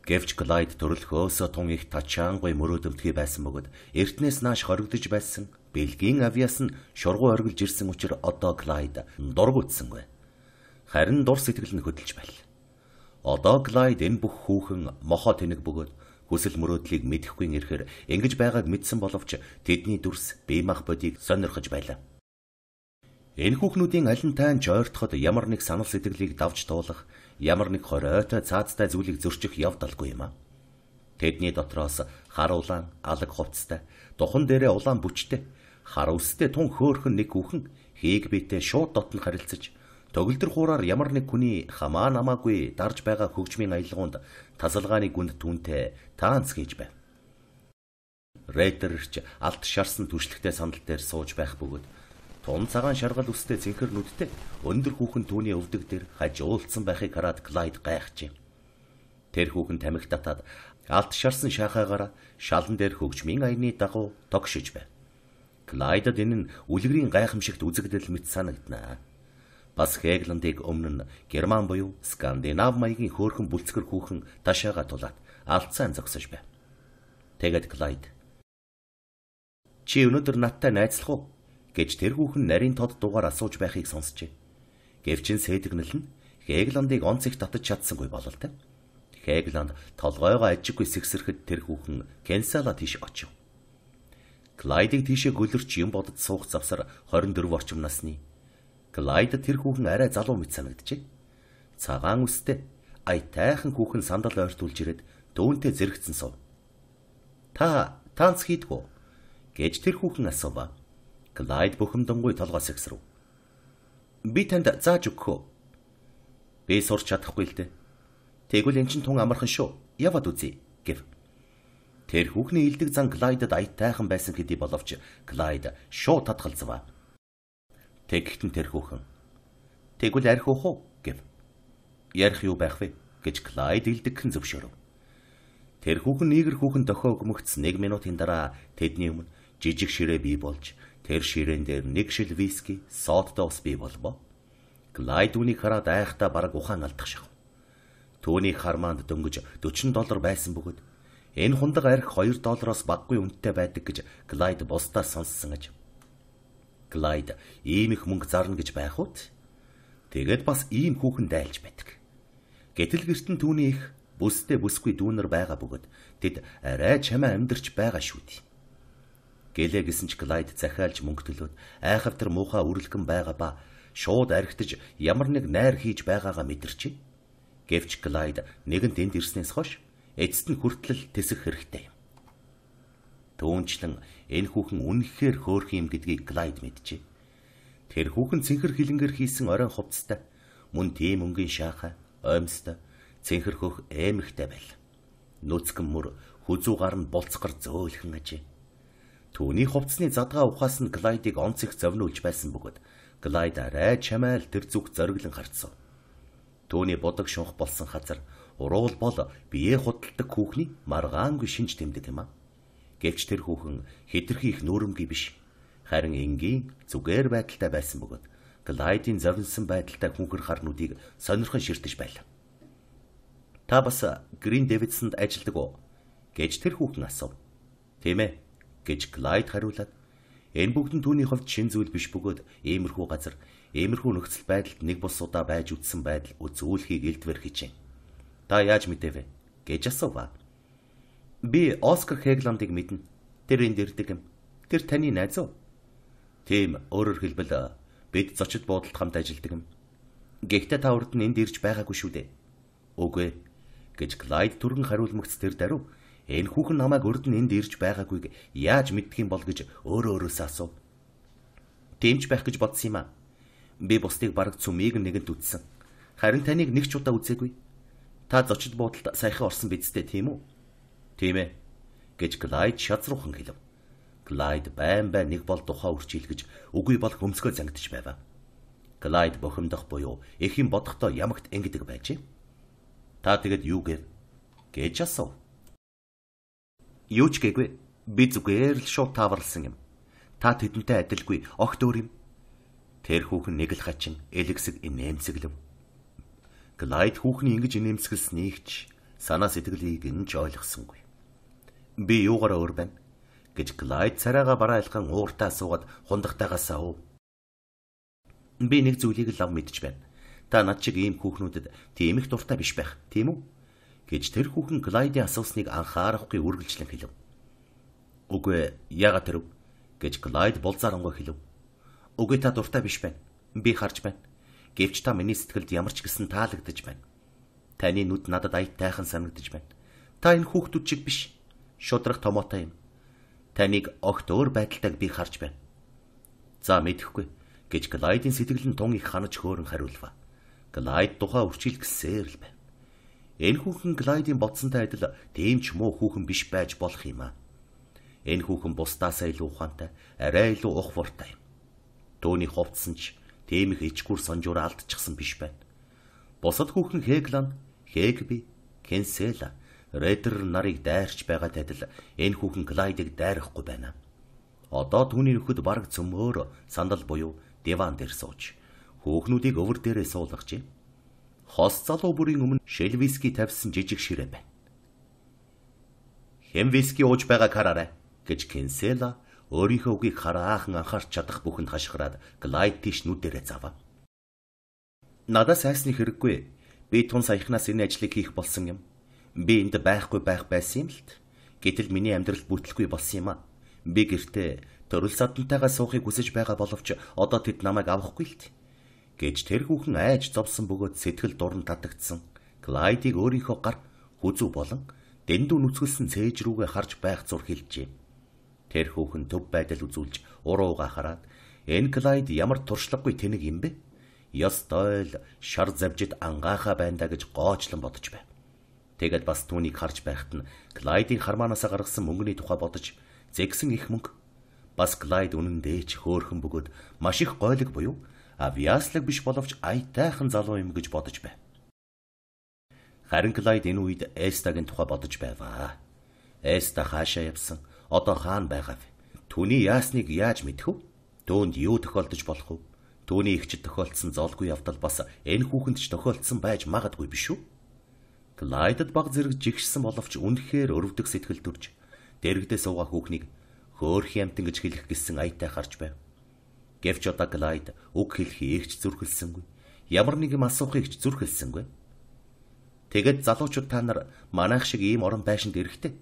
Гэвч Клайд төрөлхөөсөө тун их тачаангүй мөрөөдөлтгий байсан бөгөөд эртнээс нааш хоригдож байсан Бэлгийн авиас нь шургуу оргилж ирсэн учраас одоо Клайд дургуутсангүй. Харин дур сэтгэл нь хөдөлж байл. Одоо Клайд энэ бүх хүүхэн мохоо тэнэг бөгөөд хүсэл мөрөөдлийг мэдэхгүй нэрхээр ингэж байгааг мэдсэн боловч тэдний дүрс бие мах бодийг сонирхож байлаа. Энэ хүүхнүүдийн аль нь тань ойртоход ямар нэг санал сэтгэлийг давж туулах, ямар нэг хоройтой цаазтай зүйлийг зөрчих явдалгүй юм а. Тэдний дотроос хар улаан, алаг хувцастай, духан дээрээ улаан бүчтэй, хар үстэй тун хөөхөн нэг хүүхэн хийг биетэй шууд дотн харилцаж, төгөлдөр хуураар ямар нэг хүний хамаа намаагүй дарж байгаа хөгжмийн аялгаунд тасалгааны гүнд түүнтэй таанц хийж байв. Рейтерч алт шарсан түшлагтэй сандал дээр сууж байх бөгөөд тун цагаан шаргал үстэй цэнхэр нүдтэй өндөр хүүхэн түүний өвдөг дээр хажуулсан байхыг хараад Клайд гайхжээ. Тэр хүүхэн тамхи татаад алт шарсан шахаагаараа шалан дээр хөгжмийн аяны дагуу тогшиж байв. Клайдад энэ нь үлгэрийн гайхамшигт үзэгдэл мэт санагднаа. Бас Хегландыг өмнө нь Герман буюу Скандинав маягийн хөөрхөн бүлцгэр хүүхэн ташаага тулаад алдсан зогсож байв. Тэгээд Клайд "Чи өнөөдөр надтай найзлах уу?" гэж тэр хүүхэн нарийн тод дугаар асууж байхыг сонсчээ. Гэвч сэдэгнэл нь Хегландыг онц их татаж чадсангүй бололтой. Хегланд толгойгоо ажиггүй сэгсэрхэд тэр хүүхэн Кенсала тийш очив. Клайдыг тийшээ гөлөрч юм бодож суух завсар 24 орчим насны. Клайд тэр хүүхэн арай залуу мэт санагджээ. Цагаан үстэй, аятайхан хүүхэн сандал ойртуулж ирээд дүүнтэй зэрэгцэн суув. "Та таанц хийдгүү?" гэж тэр хүүхэн асуув. Клайд бухимдангуй толгоос ихсрэв. "Би танд зааж өгөх үү?" "Би сурч чадахгүй л дээ. Тэгвэл эн чинь тун амархан шүү. Яваад үзье" гэв. Тэр хүүхний илдэг зан Клайдад аятайхан байсан хэдий боловч Клайд шууд татгалзав. Тэгтэн тэр хүүхэн "Тэгвэл арх уух уу?" гэв. "Ярих юу байх вэ?" гэж Клайд илдэгхэн зөвшөөрөв. Тэр хүүхэн нийгэр хүүхэн дохио өгмөгц 1 минутын дараа тэдний өмнө жижиг ширээ бий болж тэр ширээн дээр 1 шил виски, содтой ус бий болбоо. Клайд үүнийг хараад айхтаа бараг ухаан алдах шахав. Түүний хармаанд дөнгөж $40 байсан бөгөөд энэ хундаг арх $2 баггүй үнэтэй байдаг гэж Клайд бусдаа сонссон аж. Клайд ийм их мөнгө зарна гэж байх ут. Тэгээд бас ийм хүүхэн дайлж байдаг. Гэтэл гэртэн түүний их бүстэй бүсгүй дүүнер байгаа бөгөөд тэд арай чамаа амьдарч байгаа шүү дээ. Гэлээ гэсэн ч Клайд захиалж мөнгө төлөөд айхавтар муухай үрэлгэн байгаа ба шууд архитаж ямар нэг найр хийж байгаагаа мэдэрчээ. Гэвч Клайд нэгэнт энд ирснээс хойш эцэст нь хүртэл тэсэх хэрэгтэй юм. Түүнчлэн энэ хүүхэн үнэхээр хөөрх юм гэдгийг Клайд мэджээ. Тэр хүүхэн цэнхэр хилэнгээр хийсэн оройн хувцастай, мөн тийм өнгийн шаахай, оймстой, цэнхэр хөх аймагтай байл. Нүцгэн мөр хүзүү гар нь болцгор зөөлхөн ажээ. Түүний хувцсны задгаа ухаас нь Клайдыг онц их зовниулж байсан бөгөөд Клайд арай чамайл тэр зүг зориглон харцсан. Түүний бодог шунх болсон хазар уруул бол бие худалдаг хүүхний маргаангүй шинж тэмдэг юм а. Гэвч тэр хүүхэн хэтэрхий их нүүрэмгүй биш. Харин энгийн зүгээр байдалтай байсан бөгөөд Глайдийн зовлонсон байдалтай хүнхэр харнуудыг сонирхон ширтэж байлаа. Та бас Грин Дэвидсонд ажилладаг уу? Гэж тэр хүүхэн асуув. Тийм ээ гэж Глайд хариулаад энэ бүгд нь түүний хувьд шин зүйл биш бөгөөд иймэрхүү газар, иймэрхүү нөхцөл байдалд нэг бус удаа байж үтсэн байдал үзүүлэхийг элдвэр хийжээ. Та яаж мэдээвэ? Гэж асуув. Би Оскар Хегландыг мэднэ. Тэр энд ирдэг юм. Тэр таны найз уу? Тийм, өөрөөр хэлбэл бид зочид буудалд хамт ажилладаг юм. Гэхдээ та урд нь энд ирж байгаагүй шүү дээ. Үгүй гэж Глайд түргэн хариулмагц тэр даруй. Энэ хүүхэн намайг урд нь энд ирж байгаагүйг яаж мэддэг юм бол гэж өөрөөсөө асуув. Тэмч байх гэж бодсон юм аа. Би бусдыг бараг цүмийг нэгэнт үтсэн. Харин таныг нэг ч удаа үзээгүй. Та зочид буудалд саяхан орсон бидтэй тийм үү? Тийм ээ гэж Глайд шазруухан хэлв. Глайд байн нэг бол тухаа үрчилгэж, үгүй бол хөмсгөө зангидж байв. Глайд бохимдох буюу их юм бодохдоо ямагт ингэдэг байжээ. Та тэгэд юу гэв? Гэж асуув. Юу ч гээгүй. Би зүгээр л шууд тааварлсан юм. Та тэдэнтэй адилгүй огт өөр юм. Тэр хүүхэн нэг л хачин элэгсэг инээмсэглэв. Глайд хүүхний ингэж инээмсэглэснийг ч санаа сэтгэлийг нь ч ойлгосонгүй. Би юугаар өөр байна? Гэж Глайд царайгаа бараалхан ууртаа суугаад хундахтайгаас ав. Би нэг зүйлийг лав мэдж байна. Та над чиг ийм хүүхнүүдэд тийм их дуртай биш байх, тийм үү? Гэж тэр хүүхэн Глайдийн асуусныг анхаарахгүй үргэлжлэн хэлв. Үгүй, яагаад тэрв? Гэж Глайд болзаарангуй хэлв. Үгүй, та дуртай биш байна. Би харж байна. Гэвч та миний сэтгэлд ямар ч гэсэн таалагдж байна. Таны нүд надад аятайхан санагдж байна. Та энэ хүүхдүүд чиг биш. Шудрах томоотой юм. Таныг огт өөр байдалтайг би харж байна. За мэдэхгүй гэж Глайдийн сэтгэл нь тун их ханаж хөөрөн хариулва. Глайд тухай үрчилгэсээр л байна. Энэ хүүхэн Глайдийн бодсонтой адил тийм ч муу хүүхэн биш байж болох юм аа. Энэ хүүхэн бусдаасаа илүү ухаантай, арай илүү ухвартай юм. Төвний хувцсан ч тийм их ичгүүр сонжуур алдчихсан биш байна. Бусад хүүхэн Хегланд, Хегби, Кенсела, Редер нарыг дайрч байгаад адил энэ хүүхэн Глайдыг дайрахгүй байна. Одоо түүний нөхөд бараг цөмөөр сандал буюу диван дээр сууж, хүүхнүүдийг өвөр дээрээ суулгажээ. Хос залуу бүрийн өмнө шил виски тавьсан жижиг ширээ байна. Хэм виски ууж байгааг хараарай гэж Кенсела өөрийнхөө үгийг хараахан анхаарч чадах бүхэнд хашгираад Глайд тийш нүдэрээ заваа. Надаас айсны хэрэггүй. Би тун саяхнаас энэ ажлыг хийх болсон юм. Би энд байхгүй байх байсан юм л т. Гэтэл миний амьдрал бүтлэхгүй болсон юм аа. Би гэртээ төрөл садантайгаа суухыг хүсэж байгаа боловч одоо тэд намайг авахгүй л т. Гэж тэр хүүхэн айж зовсон бөгөөд сэтгэл дуран татагдсан. Глайдыг өөрийнхөө гар хүзүү болон дэндүү нүцгэлсэн цээж рүүгээ харж байх зур хэлжээ. Тэр хүүхэн төв байдал үзүүлж урууга хараад энэ Глайд ямар туршлагагүй тэнэг юм бэ? Ёс дойл шар завжид ангааха байна да гэж гоочлон бодож байв. Тэгэд бас түүнийг харж байхад нь Глайдийн хармаанаасаа гаргасан мөнгөний тухай бодож зэгсэн их мөнгө. Бас Глайд үнэндээ ч хөөрхөн бөгөөд маш их гойлог буюу авьяаслаг биш боловч аятайхан залуу юм гэж бодож байв. Харин Глайд энэ үед Эстагийн тухай бодож байваа. Эста хаашаа явсан? Одоо хаана байгаа вэ? Түүний яасныг яаж мэдэх вэ? Түүнд юу тохиолдож болох вэ? Түүний ихчид тохиолдсон золгүй явдал бас энэ хүүхэнд ч тохиолдсон байж магадгүй биш үү? Глайдад баг зэрэг жигшсэн боловч үнэхээр өрөвдөг сэтгэл төрж дэрэгдээ суугаа хүүхнийг хөөрхөн амтан гэж хэлэх гэсэн аятай харж байв. Гэвч одоо Глайд үг хэлхийг ч зүрхэлсэнгүй. Ямар нэг юм асуухыг ч зүрхэлсэнгүй. Тэгэд залуучууд та нар манайх шиг ийм орон байшинд ирэхдээ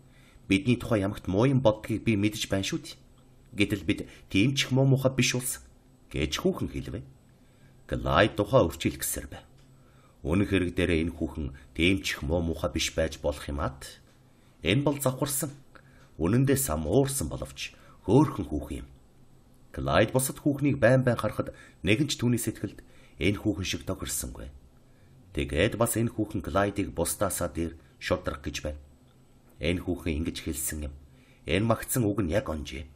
бидний тухай ямагт муу юм боддгийг би мэдэж байна шүү дээ. Гэтэл бид тийм ч муу муухай биш улс гэж хүүхэн хэлвэ. Глайд тухай өрчилгэсээр байв. Үнэн хэрэг дээрээ энэ хүүхэн тийм ч муу муухай биш байж болох юм ад. Энэ бол завхарсан. Үнэндээ самуурсан боловч хөөрхөн хүүхэн юм. Глайд бусад хүүхнийг байн харахад нэгэн ч түүний сэтгэлд энэ хүүхэн шиг тохирсонгүй. Тэгээд бас энэ хүүхэн Глайдыг бусдаасаа дээр шудрах гэж байна. Энэ хүүхэн ингэж хэлсэн юм. Энэ магтсан үг нь яг онжээ.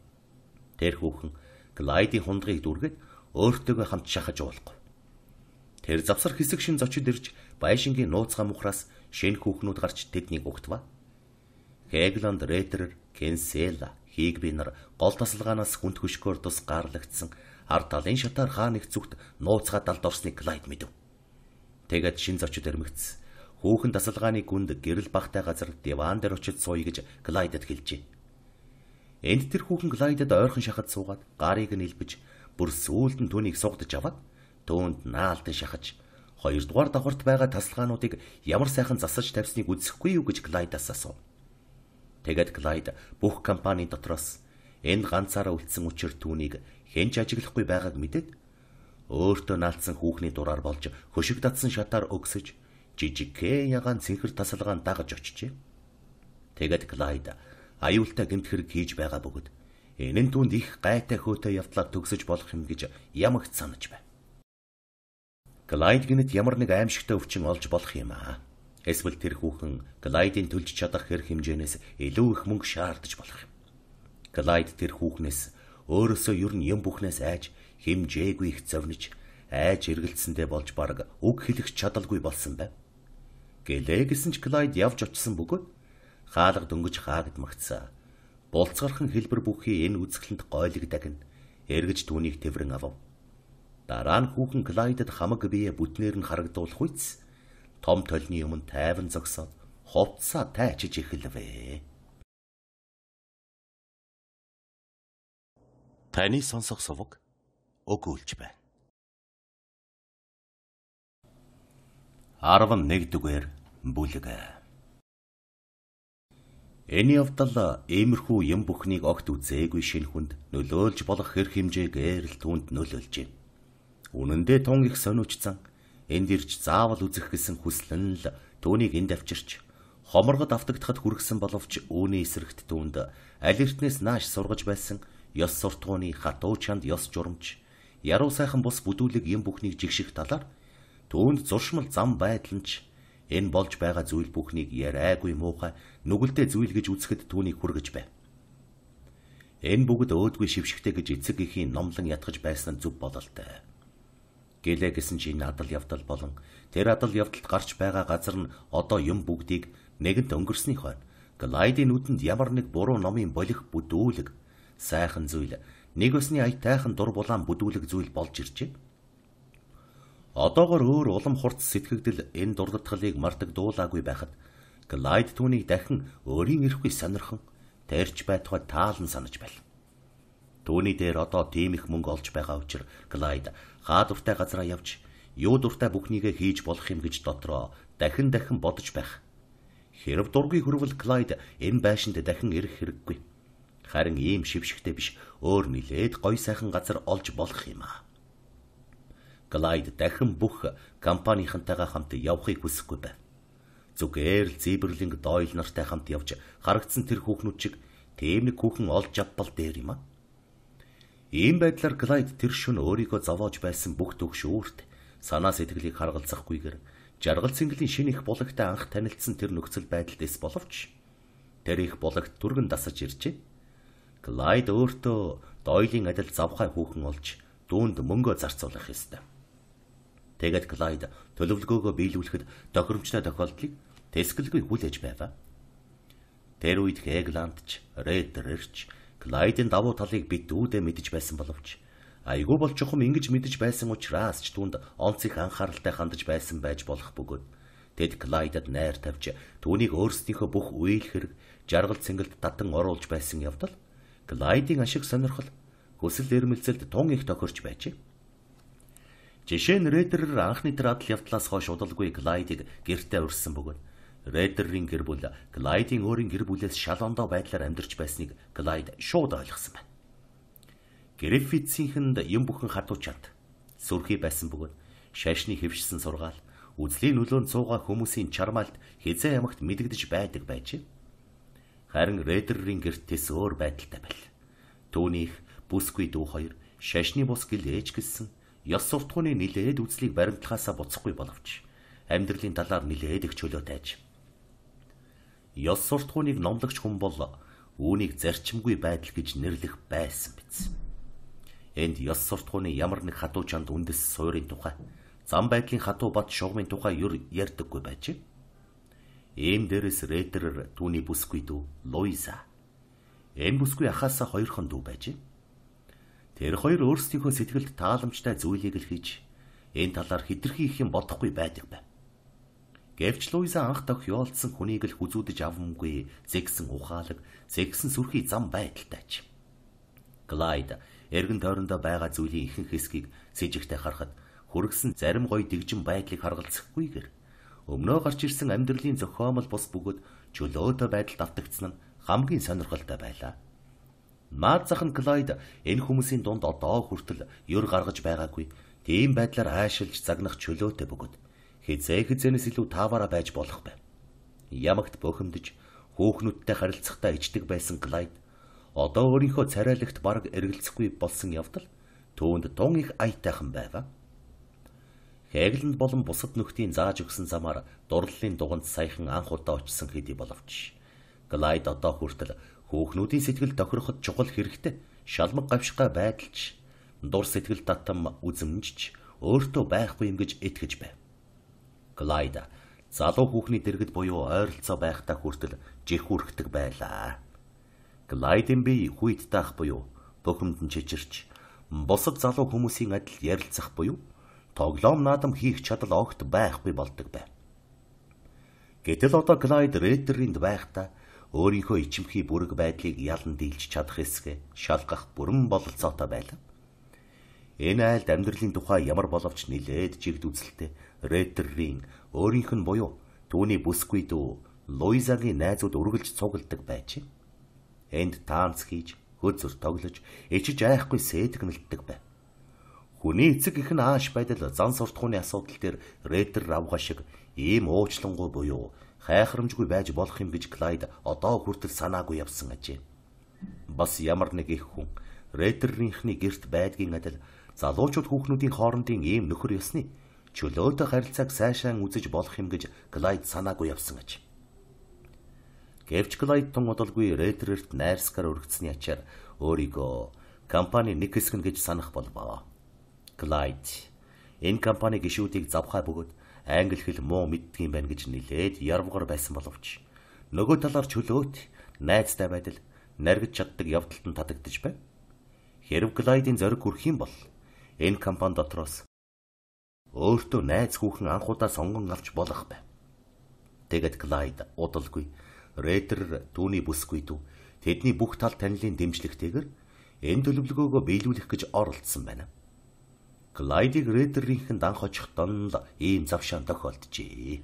Тэр хүүхэн Глайдийн хундгыг дүргээд өөртөөгөө хамт шахаж уулахгүй. Тэр завсар хэсэг шин зочид ирж байшингийн нууцгай мухраас шинэ хүүхнүүд гарч тэднийг угтва. Хегланд, Редер, Кенсела, Хийг би нар гол тасалгаанаас хүнд хөшгөөр тус гарлагдсан ард талын шатаар хаа нэг зүгт нууцгаа далд орсныг Клайд мэдэв. Тэгээд шин зочид эрмэгц хүүхэн тасалгааны гүнд гэрэл багтай газар диван дээр очиж сууя гэж Клайдад хэлжээ. Энд тэр хүүхэн Клайдад ойрхон шахаж суугаад гарыг нь илбэж бүр сүүлд нь түүнийг сугдаж аваад түүнд наалдан шахаж хоёрдугаар давхарт байгаа тасалгаануудыг ямар сайхан засаж тавьсныг үзэхгүй юу гэж Клайдаас асуув. Тэгээд Клайд бүх компани дотроос энд ганцаараа үлдсэн учир түүнийг хэнч ажиглахгүй байгааг мэдээд өөртөө наалдсан хүүхний дураар болж хөшиг татсан шатаар өгсөж жижигхэн ягаан цэнхэр тасалгаан дагаж очжээ. Тэгээд Клайд аюултай гэмт хэрэг хийж байгаа бөгөөд энэ нь түүнд их гайтай хөөтэй явдлаар төгсөж болох юм гэж ямагт санаж байв. Клайд гинэт ямар нэг аимшигтай өвчин олж болох юм аа. Эсвэл тэр хүүхэн Клайдын төлж чадах хэрэг хэмжээнээс илүү их мөнгө шаардаж болох юм. Клайд тэр хүүхнээс өөрөөсөө ер нь юм бүхнээс айж хэмжээгүй их зовниж айж эргэлцсэндээ болж бараг үг хэлэх чадалгүй болсон байв. Гэлээ гэсэн ч Клайд явж очсон бөгөөд хаалга дөнгөж хаагд магтсаа. Булцгархан хэлбэр бүхий энэ үзэсгэлэнт гойлогдаг нь эргэж түүнийг тэврэн авав. Дараа нь хүүхэн Клайдад хамаг бие бүтнээр нь харагдуулах үйс том толны өмнө тайван зогсоод хувцсаа тайчиж эхэлвэ. Таны сонсох сувг өгүүлж байна. 11-р бүлэг. Энэ явдал иймэрхүү юм бүхнийг огт үзээгүй шинэ хүнд нөлөөлж болох хэрэг хэмжээгээр л түүнд нөлөөлжээ. Үнэн дээр тун их сониучсан энд ирж заавал үзэх гэсэн хүслэн л түүнийг энд авчирч хоморгод автагдахад хүргэсэн боловч үүний эсрэгт түүнд аль эртнээс нааш сургаж байсан ёс суртахууны хатуу чанд ёс журамч яруу сайхан бус бүдүүлэг юм бүхнийг жигших талаар түүнд зуршмал зам байдал нь ч энэ болж байгаа зүйл бүхнийг яриагүй муухай нүгэлтэй зүйл гэж үзэхэд түүнийг хүргэж байв. Энэ бүгд өөдгүй шившигтэй гэж эцэг эхийн номлон ятгаж байсан зүв бололтой. Гэлээ гэсэн чи энэ адал явдал болон тэр адал явдалд гарч байгаа газар нь одоо юм бүгдийг нэгэнт өнгөрсний хойно Клайдын нүдэнд ямар нэг буруу номын болох бүдүүлэг сайхан зүйл нэг өсний аятайхан дур булаан бүдүүлэг зүйл болж иржээ. Одоогор өөр улам хурц сэтгэгдэл энэ дурдтгалыг мартагдуулаагүй байхад Клайд түүнийг дахин өөрийн ирэхгүй сонирхон тарьж байтугай таалан санаж байл. Түүний дээр одоо тийм их мөнгө олж байгаа учраас Клайд хаа дуртай газараа явж юу дуртай бүхнийгээ хийж болох юм гэж дотроо дахин бодож байх. Хэрв дургүй хөрвөл Клайд энэ байшинд дахин ирэх хэрэггүй. Харин ийм шившигтэй биш өөр нилээд гой сайхан газар олж болох юм аа. Клайд дахин бүх компанийнхантайгаа хамт явахыг хүсэхгүй байв. Зүгээр л Зиберлинг Дойл нартай хамт явж харагдсан тэр хүүхнүүд чиг тийм нэг хүүхэн олж авбал дээр юм аа. Ийм байдлаар Клайд тэр шөнө өөрийгөө зовоож байсан бүх төгшөөрт санаа сэтгэлийг харгалзахгүйгээр жаргал цэнгэлийн шинэ их булагтай анх танилцсан тэр нөхцөл байдалд эс боловч тэр их булагт түргэн дасаж иржээ. Клайд өөртөө Дойлын адил завхай хүүхэн олж дүүнд мөнгө зарцуулах ёстой. Тэгээд Клайд төлөвлөгөөгөө биелүүлэхэд тохиромжтой тохиолдлыг тэсгэлгүй хүлээж байв. Тэр үед Хегландч, Реттерч Клайдын давуу талыг битүүдээ мэдэж байсан боловч айгүй бол чухам ингэж мэдэж байсан учраас ч түүнд онцгой анхааралтай хандаж байсан байж болох бөгөөд тэд Клайдад найр тавьж түүнийг өөрсдийнхөө бүх үйл хэрэг жаргал цэнгэлд татан оруулж байсан явдал Клайдын ашиг сонирхол хүсэл эрмэлзэлд тун их тохирч байжээ. Жишээ нь Реддер анхны тэр адал явдлаас хойш удалгүй Клайдыг гэртээ урьсан бөгөөд Реддерийн гэр бүл Клайдын өөрийн гэр бүлээс шал ондоо байдлаар амьдарч байсныг Клайд шууд ойлгосон байна. Гриффитсийнхэнд юм бүхэн хатуу чад сүрхий байсан бөгөөд шашны хэвшсэн сургаал үзлийн нөлөөнд суугаа хүмүүсийн чармаалт хизээ ямагт мэдэгдэж байдаг байжээ. Харин Реддерийн гэрт тэс өөр байдалтай байл. Түүнийх бүсгүй дүү хоёр шашны бус гэл ээж гисэн ёс суртахууны нилээд үзлийг баримтлахаасаа буцахгүй боловч амьдралын талаар нилээд их чөлөө тайж. Ёс суртахууныг номлогч хүн бол үүнийг зарчимгүй байдал гэж нэрлэх байсан биз. Энд ёс суртахууны ямар нэг хатуу чанд үндэс суурийн тухай, зам байдлын хатуу бат шугамын тухай ярьдаггүй байжээ. Ийм дээрээс Реддер түүний бүсгүй дүү Луиза Энэ бүсгүй ахаасаа хоёрхан дүү байжээ. Тэр хоёр өөрсдийнхөө сэтгэлд тааламжтай зүйлийг л хийж энэ талаар хэтэрхий их юм бодохгүй байдаг байв. Гэвч Луиза анх дах ёолцсон хүнийг л хүзүүдэж авамгүй зэгсэн ухаалаг, зэгсэн сүрхий зам байдалтайч. Клайд эргэн тойрондоо байгаа зүйлийн ихэнх хэсгийг сэжигтэй харахад хүргэсэн зарим гоё дэгжин байдлыг харгалзахгүйгээр өмнөө гарч ирсэн амьдралын зохиомол бус бөгөөд чөлөөтэй байдалд автагдсан нь хамгийн сонирхолтой байлаа. Наад зах нь Клайд энэ хүмүүсийн дунд одоо хүртэл ёр гаргаж байгаагүй тийм байдлаар аашилж загнах чөлөөтэй бөгөөд хизээнээс илүү тааваараа байж болох байв. Ямагт бохимдож хөөхнүүдтэй харилцахтаа ичдэг байсан Клайд одоо өөрийнхөө царайлагт бараг эргэлзэхгүй болсон явдал түүнд тун их аятайхан байв. Хэглэнд болон бусад нөхдийн зааж өгсөн замаар дурлалын дуганд саяхан анх удаа очсон хэдий боловч Клайд одоо хүртэл хөөхнүүдийн сэтгэл тохироход чухал хэрэгтэй шалмаг гавшгаа байдалч дур сэтгэл татам үзэмжж өөртөө байхгүй юм гэж итгэж байв. Клайд залуу хүүхний дэргэд буюу ойролцоо байхдаа хүртэл жихүүрхдэг байлаа. Клайдын бие хүйт таах буюу бохимдон чичирч бусад залуу хүмүүсийн адил ярилцах буюу тоглоом наадам хийх чадал огт байхгүй болдог байв. Гэтэл одоо Клайд Реттеринд байхдаа өөрийнхөө ичимхий бүрэг байдлыг ялан дийлж чадах эсгээ шалгах бүрэн бололцоотой байлаа. Энэ айлд амьдралын тухай ямар боловч нилээд жигд үзэлтэй Реттерийн өөрийнх нь буюу түүний бүсгүй дүү Луизагийн найзууд үргэлж цугладаг байж. Энд таанц хийж, хөзөр тоглож, ичиж айхгүй сэтгмэлдэг байв. Хүний эцэг их нь ааш байдал зан суртахууны асуудал дээр Реттер авгаа шиг ийм уучлангуй буюу хайхрамжгүй байж болох юм гэж Клайд одоо хүртэл санаагүй явсан ажээ. Бас ямар нэг их хүн Реттерийнхний гэрт байдгийн адил залуучууд хүүхнүүдийн хоорондын ийм нөхөр ёсны чөлөөтэй харилцааг сайшаан үзэж болох юм гэж Клайд санаагүй явсан аж. Гэвч Клайд тун удалгүй Реттерерт найрсгаар өргөцсөний ачаар өөрийгөө компани нэг хэсэг нь гэж санах болвоо. Клайд энэ компани гишүүдийг завхаа бөгөөд англи хэл муу мэддэг юм байна гэж нилээд ярвгаар байсан боловч нөгөө талаар чөлөөт найзтай байдал наргиж чаддаг явдалд нь татагдж байв. Хэрв Клайдын зориг хүрэх юм бол энэ компани дотроос өөртөө найз хүүхэн анх удаа сонгон авч болох байв. Тэгэд Клайд удалгүй Реттер түүний бүсгүй дүү тэдний бүх тал танилын дэмжлэгтэйгээр энэ төлөвлөгөөгөө биелүүлэх гэж оролдсон байна. Клайдыг Реттерийнхэнд анх очихдоо л ийм завшаан тохиолджээ.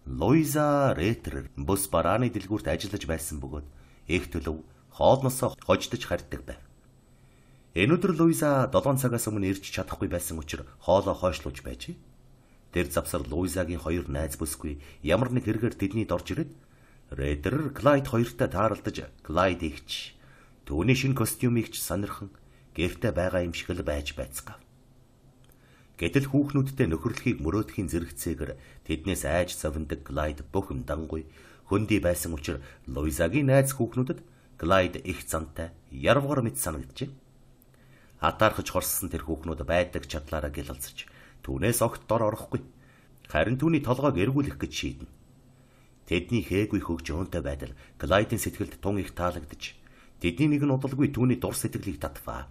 Луиза Реттер бус барааны дэлгүүрт ажиллаж байсан бөгөөд их төлөв хоолносоо хождож харьдаг байв. Энэ өдөр Луиза 7 цагаас өмнө ирж чадахгүй байсан учраас хоолоо хойшлуулж байжээ. Тэр завсар Луизагийн хоёр найз бүсгүй ямар нэг хэрэгээр тэднийд орж ирээд Реттер Клайд хоёртой тааралдаж Клайд ихч түүний шинэ костюмыг ч сонирхон гэртээ байгаа юм шиг л байж байцгаав. Гэтэл хүүхнүүдтэй нөхөрлөхийг мөрөөдөхийн зэрэгцээгээр тэднээс айж завиндаг Клайд бухимдангуй хөндөй байсан учраас Луизагийн найз хүүхнүүдэд Клайд их зантай ярвгар мэт санагджээ. Атаархаж хорссон тэр хүүхнүүд байдаг чадлаараа гялалзаж түүнээс огт дор орохгүй. Харин түүний толгойг эргүүлэх гэж шийднэ. Тэдний хээгүй хөгжөөнтэй байдал Клайдын сэтгэлд тун их таалагдж тэдний нэг нь удалгүй түүний дур сэтгэлийг татваа.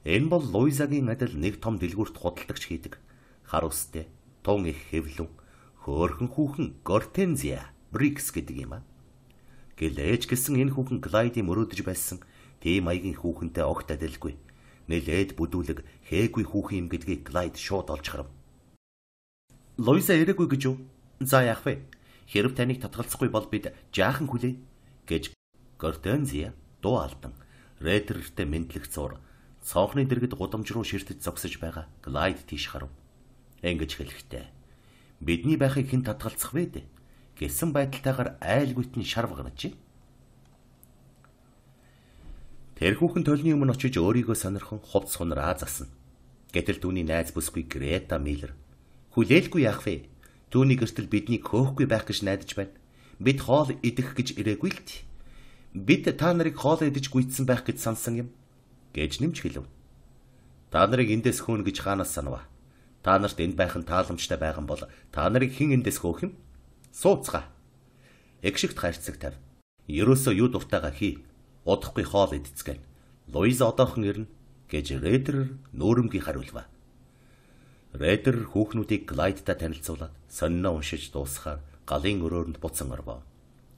Энэ бол Луизагийн адил нэг том дэлгүүрт худалдагч хийдэг хар устэй тун их хэвлэн хөөрхөн хүүхэн Гортензия Брикс гэдэг юм аа. Гэлээж гисэн энэ хүүхэн Клайдын мөрөөдөж байсан тийм маягийн хүүхэнтэй огт адилгүй. Нэлээд бүдүүлэг хээгүй хүүхэн юм гэдгийг Клайд шууд олж харав. Луиза ирээгүй гэж юу? За яах вэ? Хэрв таныг татгалзахгүй бол бид жаахан хүлээ гэж Гортензия дуу алдан Реттертэй мэдлэг зур цонхны дэргэд гудамж руу ширтэж зогсож байгаа Клайд тийш харав. Ингэж хэлэхдээ бидний байхыг хэн татгалзах вэ гэсэн байдалтайгаар айлгүйт нь шарвганажээ. Тэр хүүхэн толны өмнө очиж өөрийгөө сонирхон хувц хунраа засна. Гэтэл түүний найз бүсгүй Грета Миллер хүлээлгүй яах вэ? Түүний гэртэл биднийг хөөхгүй байх гэж найдаж байна. Бид хоол идэх гэж ирээгүй л дээ. Бид та нарыг хоол идэж гүйцсэн байх гэж сансан юм гэж нэмж хэлв. Та нарыг эндээс хөөнө гэж хаанаас санав? Та нарт энд байх нь тааламжтай байгаа бол та нарыг хэн эндээс хөөх юм? Сууцгаа. Эгшигт хайрцаг тавь. Ерөөсөө юу дуртайгаа хий. Удахгүй хоол идцгэн. Луиза одоохон ирнэ гэж Рэйтер нүүрэмгийн хариулва. Рэйтер хүүхнүүдийг Клайдтай танилцуулаад сонино уншиж дуусахаар галын өрөөнд буцан орвоо.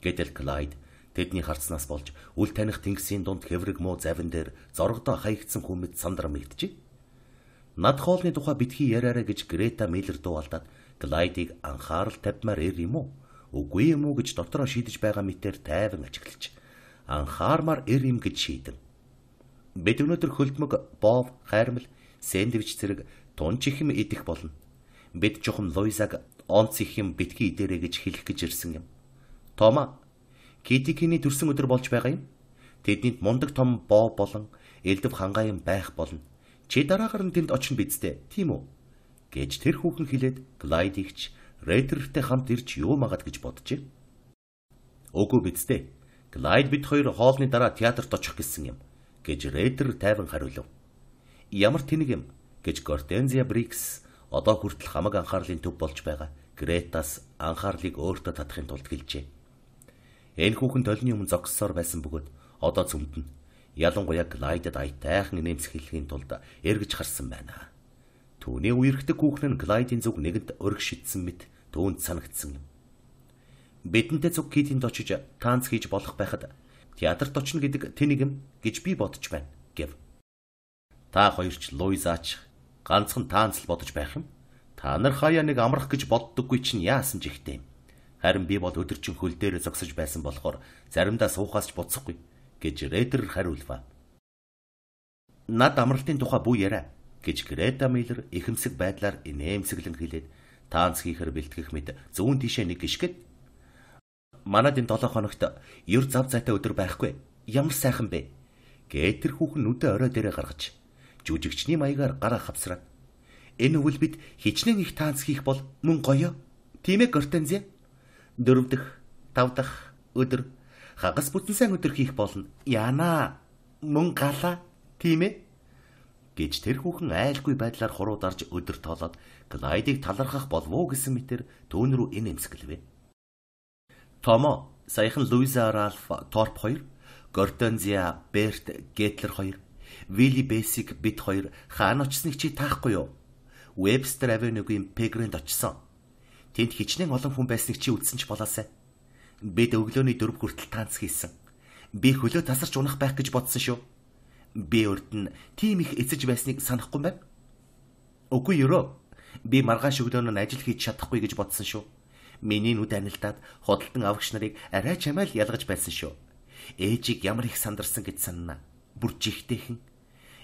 Гэтэл Клайд тэдний харцнаас болж үл таних тэнгисийн дунд хэврэг муу завин дээр зоргодоо хаягдсан хүмэд сандраа мэдчихэ. Над хоолны тухай битгий яриараа гэж Грета Миллер дуулдаад Клайдыг анхаарал тавьмаар ир юм уу? Үгүй юм уу гэж дотроо шийдэж байгаа мэтээр тайван ажиглаж анхаармаар ир юм гэж шийдэн. Бид өнөөдөр хөлдмөг, бов, хайрмал, сэндвич зэрэг тун чихэм идэх болно. Бид жохом Луизаг онц их юм битгий идэрэ гэж хэлэх гэж ирсэн юм. Тома, Китикиний төрсөн өдөр болж байгаа юм. Тэднийд мундаг том бов болон элдв хангаа юм байх болно. Чи дараагаар нь тэнд очно бидтэй, тийм үү? Гэж тэр хүүхэн хэлээд Клайд ихч Рейтертэй хамт ирж юу магаад гэж боджээ. Үгүй бидтэй. Клайд бид хоёр хоолны дараа театрт очих гэсэн юм гэж Рейтер тайван хариулв. Ямар тэнэг юм гэж Гортензия Брикс одоо хүртэл хамаг анхаарлын төв болж байгаа Гретаас анхаарлыг өөртөө татахын тулд хэлжээ. Энэ хүүхэн толны өмнө зогссоор байсан бөгөөд одоо цөмдөн. Ялангуяа Клайдад аятайхан нэмсэхлэхийн тулд эргэж харсан байна. Түүний үерхдэг хүүхэн нь Клайдын зүг нэгэнд өрг шидсэн мэт түүнд санагдсан юм. Бидэнтэй зүг Китинд очиж танц хийж болох байхад театрт очно гэдэг тэнийг юм гэж би бодож байна гэв. Та хоёрч Луизаач ганцхан танц л бодож байх юм. Та нар хаяа нэг амрах гэж боддоггүй чинь яасан ч ихтэй юм. Харин би бол өдөржин хөл дээр зогсож байсан болохоор заримдаа суухаас ч буцахгүй гэж Рейтер хариулва. Над амралтын тухай бүү яриа гэж Грета Миллер ихэмсэг байдлаар инээмсэглэн хэлээд танц хийхээр бэлтгэх мэт зүүн тишээ нэг гიშгэд манад энэ 7 хоногт ер зав зайтай өдөр байхгүй. Ямар сайхан бэ? Гэтэр хүүхэн нүдэ орой дээрээ гаргаж жүжигчний маягаар гараа хавсраад энэ үйл бид хичнээн их танц хийх бол мөн гоё. Тийм ээ Гортензия? 4 дахь, 5 дахь өдөр хагас бүтэн сайн өдөр хийх болно. Яана мөн гала тийм ээ? Гэж тэр хүүхэн айлгүй байдлаар хуруударж өдөр тоолоод Клайдыг талархах болов уу гэсэн мэтэр түүн рүү инээмсэглэв. Томо, саяхан Луиза Ральф Торп 2, Гортензия Берт Гетлер 2, Вилли Бесик бид 2 хаана очсныг чи таахгүй юу? Вебстер Авенюгийн Пегрэнд очсон. Тэнд хичнээн олон хүн байсныг чи үзсэн ч болоосай. Бид өглөөний 4 хүртэл танц хийсэн. Би хөлөө тасарч унах байх гэж бодсон шүү. Би урд нь тийм их эцэж байсныг санахгүй байна. Үгүй юу? Би маргааш өглөө нь ажил хийж чадахгүй гэж бодсон шүү. Миний нүд анилдаад худалдан авагч нарыг арай чамаал ялгаж байсан шүү. Ээжийг ямар их сандарсан гэж санана. Бүр жигтэйхэн.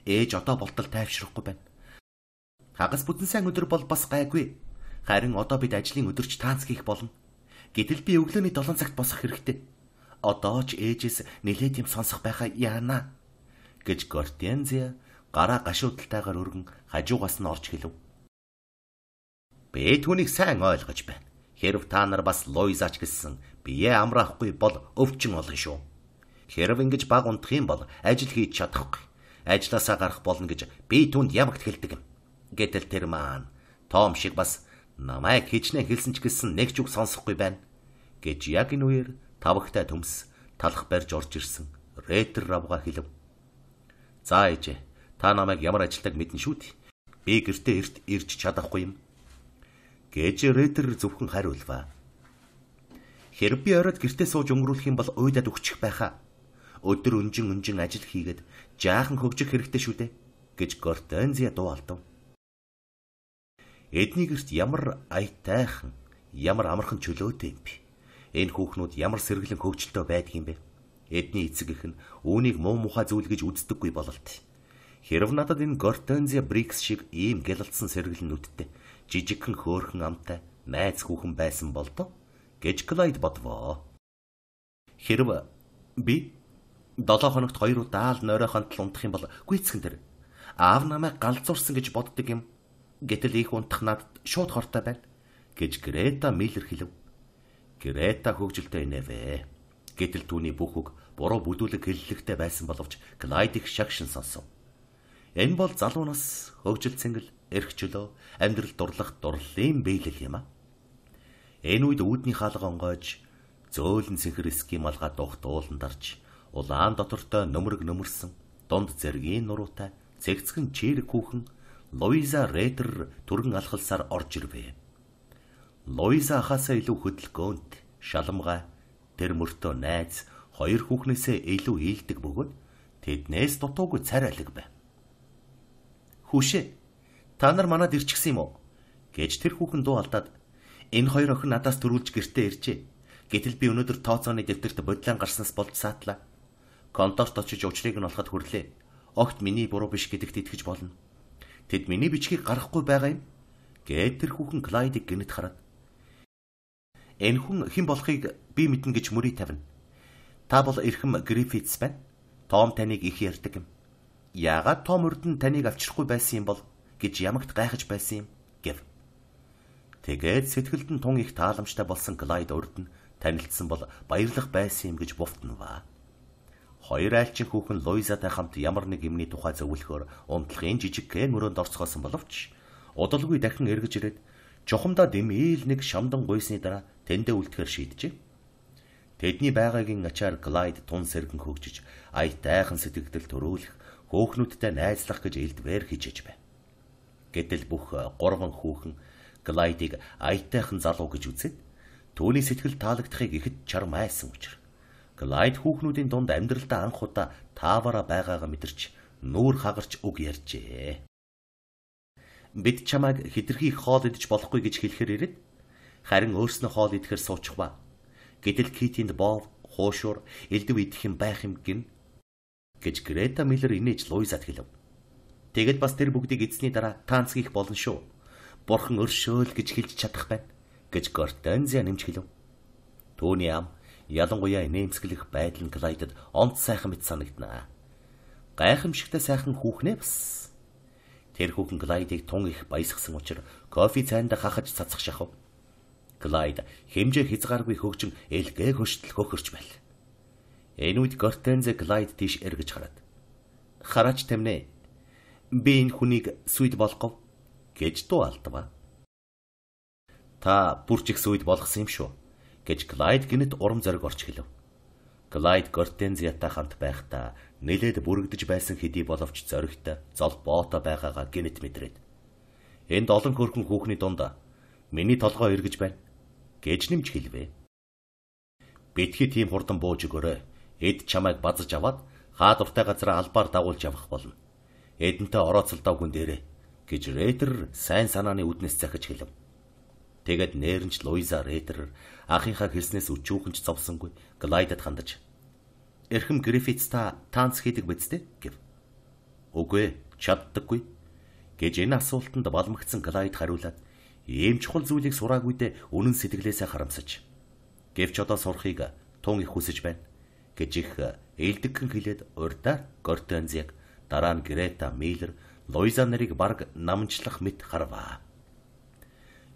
Ээж одоо болтол тайвшрахгүй байна. Хагас бүтэн сайн өдөр бол бас гайгүй. Харин одоо бид ажлын өдөрч танц хийх болно. Гэтэл би өглөөний 7 цагт босох хэрэгтэй. Одоо ч ээжээс нэлээд юм сонсох байхаа яана гэж Гортензия гараа гашуудалтайгаар өргөн хажуугаас нь орж хэлв. Би түүнийг сайн ойлгож байна. Хэрв та нар бас Луизаач гэсэн бие амраахгүй бол өвчин олон шүү. Хэрв ингэж баг унтах юм бол ажил хийж чадахгүй. Ажлаасаа гарах болно гэж би түүнд ямагт хэлдэг юм. Гэтэл тэр маань Том шиг бас намайг хичнээн хэлсэн ч гэсэн нэг ч үг сонсохгүй байна гэж яг энэ үеэр тавхтай төмс талах барьж орж ирсэн Рейтер равга хэлв. За ээжээ, та намайг ямар ажилтаг мэднэ шүү дээ. Би гэртээ эрт ирж чадахгүй юм гэж Рейтер зөвхөн хариулва. Хэрэг би оройд гэртээ сууж өнгөрүүлэх юм бол уйдаад өгчих байхаа. Өдөр өнжин ажил хийгээд жаахан хөгжих хэрэгтэй шүү дээ гэж Гортензия дуулав. Эдний гэрт ямар аятайхан, ямар амархан чөлөөтэй юм бэ? Энэ хүүхнүүд ямар сэргэлэн хөгжилтэй байдаг юм бэ? Эдний эцэг их нь үүнийг муу мухай зүйл гэж үздэггүй бололт. Хэрв надад энэ Гортензия Брикс шиг ийм гялалцсан сэргэлэн нүдтэй, жижигхэн хөөрхөн амтай найз хүүхэн байсан бол доо гэж Клайд бодвоо. Хэрв би 7 хоногт 2 удаа л нойройхон тал унтах юм бол гүйцхэн тэр аав намайг галзуурсан гэж боддог юм. Гэтэл их унтах надад шууд хортой байна гэж Грета Миллер хэлв. Грета хөгжилтэй нээвэ. Гэтэл түүний бүх үг буруу бүдүүлэг хэллэгтэй байсан боловч Клайд их шагшин сонсов. Энэ бол залуу нас хөгжил цэнгэл, эрх чөлөө, амьдрал дурлах дурлалын биелэл юм а. Энэ үед үүдний хаалга онгойж зөөлөн сэхэр ски малгай дух дуулан дарж, улаан дотортой нөмрөг нөмөрсөн, дунд зэргийн нуруутай, цэгцгэн чирэг хүүхэн Луиза Рейтер түргэн алхалсаар орж ирвэ. Луиза ахаасаа илүү хөдөлгөөнт, шаламгай, тэр мөртөө найз, хоёр хүүхнээсээ илүү ийдэг бөгөөд тэднээс дутуугүй цар алиг байв. "Хүүшээ, та нар манад ирчихсэн юм уу?" гэж тэр хүүхэн дуу алдаад, "Энэ хоёр охин надаас төрүүлж гэртээ иржээ. Гэтэл би өнөөдөр тооцооны дэвтэрт бодлон гарснаас болж саатлаа. Конторт очиж учрыг нь олоход хүрлээ. Огт миний буруу биш гэдэгт итгэж болно. Тэд миний бичгийг гаргахгүй байгаа юм." Гэт тэр хүүхэн Клайдыг гинэт хараад, "Энэ хүн хэн болохыг би мэднэ гэж мөрий тавина. Та бол эрхэм Гриффитс байна. Том таныг их ярьдаг юм. Яагаад Том урд нь таныг авчрахгүй байсан юм бол гэж ямагт гайхаж байсан юм?" гэв. Тэгээд сэтгэлд нь тун их тааламжтай болсон Клайд урд нь танилцсан бол баярлах байсан юм гэж буфтанва. Хоёр айлчин хүүхэн Луизатай хамт ямар нэг юмны тухай зөвлөхөөр унтлагын жижигхэн мөрөнд орцгоосон боловч удалгүй дахин эргэж ирээд чухамдаа дэмээл нэг шамдан гуйсны дараа тэндээ үлдэхээр шийджээ. Тэдний байгаагийн ачаар Клайд тун сэргэн хөгжиж, аятайхан сэтгэгдэл төрүүлэх, хөөхнүүдтэй найзлах гэж элдвээр хижээж байв. Гэтэл бүх гурван хүүхэн Клайдыг аятайхан залуу гэж үзээд түүний сэтгэл таалагдахыг ихэд чармайсан учраас Клайд хүүхнүүдийн дунд амьдралдаа анх удаа тааваараа байгаагаа мэдэрч нүүр хагарч үг ярьжээ. "Бид чамайг хэтэрхий их хоол идэж болохгүй гэж хэлэхээр ирээд харин өөрснөө хоол идэхээр суучих ба. Гэтэл Китинд Бов, хуушуур, элдв идэх юм байх юм гин" гэж Грета Миллер инээж Луизад хэлв. "Тэгэд бас тэр бүгдийг эзний дараа таанц хийх болно шүү. Бурхан өршөөл гэж хэлж чадах байна" гэж Гортензия нэмж хэлв. Түүний ам ялангуяа нэмсгэлэх байдал нь Клайдад онц сайхан мэт санагданаа. Гайхамшигтай сайхан хүүхнээ бас. Тэр хүүхэн Клайдыг тун их баясгсан учраас кофе цайнд хахаж цацах шахав. Клайд хэмжээ хязгааргүй хөгжин элгээ хөштөл хөхөрч байл. Энэ үед Гортензе Клайд тийш эргэж хараад, "Хараач тамнэ. Би энэ хүнийг сүйд болгов" гэж дуу алдва. "Та бүрч их сүйд болгосон юм шүү" гэж Клайд гинэт урам зориг орч хэлв. Клайд Гортензиятай хамт байхдаа нэлээд бүрэгдэж байсан хэдий боловч зоригтой, золбоотой байгаагаа гинэт мэдрээд, "Энд олон хөөрхөн хүүхний дунд миний толгой эргэж байна" гэж нэмж хэлвэ. "Битгий тийм хурдан бууж өгөөрэй. Эд чамайг базаж аваад хаа дуртай газараа албаар дагуулж явах болно. Эдэнтэй орооцолдоогүй дээрээ" гэж Рейтер сайн санааны үднэс захиж хэлв. Тэгэд нээрнч Луиза Рейтер ахынхаа хэлснээс өчүүхэнч зовсонгүй Клайдад хандаж, "Эрхэм Гриффитс та таанц хийдэг биз дээ" гэв. "Үгүй, чаддаггүй" гэж энэ асуултанд балмагцсан Клайд хариулаад, ийм чухал зүйлийг сураагүйдээ үнэн сэтгэлээсээ харамсаж, "Гэвч одоо сурахыг тун их хүсэж байна" гэж их ээлдэгхэн хэлээд урдаар Гортензияг, дараа нь Грета Миллер, Луиза нарыг бараг намжлах мэт харваа.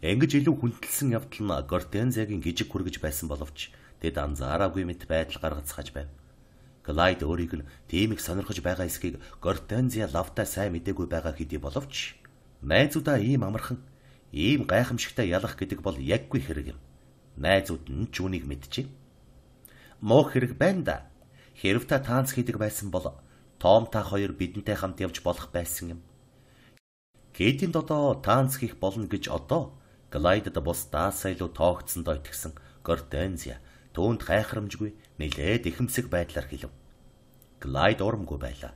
Ингэж илүү хүндэлсэн явдал нь Гортензиягийн гижиг хүргэж байсан боловч тэд анзаараагүй мэт байдал гаргацгааж байв. Клайд өөрийг нь тийм их сонирхож байгаа эсхийг Гортензия лавтай сайн мэдээгүй байгаа хэдий боловч найзуудаа ийм амархан, ийм гайхамшигтай ялах гэдэг бол яггүй хэрэг юм. Найзууд нь ч үнийг мэджээ. "Муу хэрэг байна да. Хэрв та таанц хийдэг байсан бол Том та хоёр бидэнтэй хамт явж болох байсан юм. Китинд одоо таанц хийх болно гэж одоо Клайдад бус даасаа илүү тоогдсондоо итгэсэн Гортензия түүнд гайхрамжгүй нэлээд ихэмсэг байдлаар хэлв. Клайд урамгүй байлаа.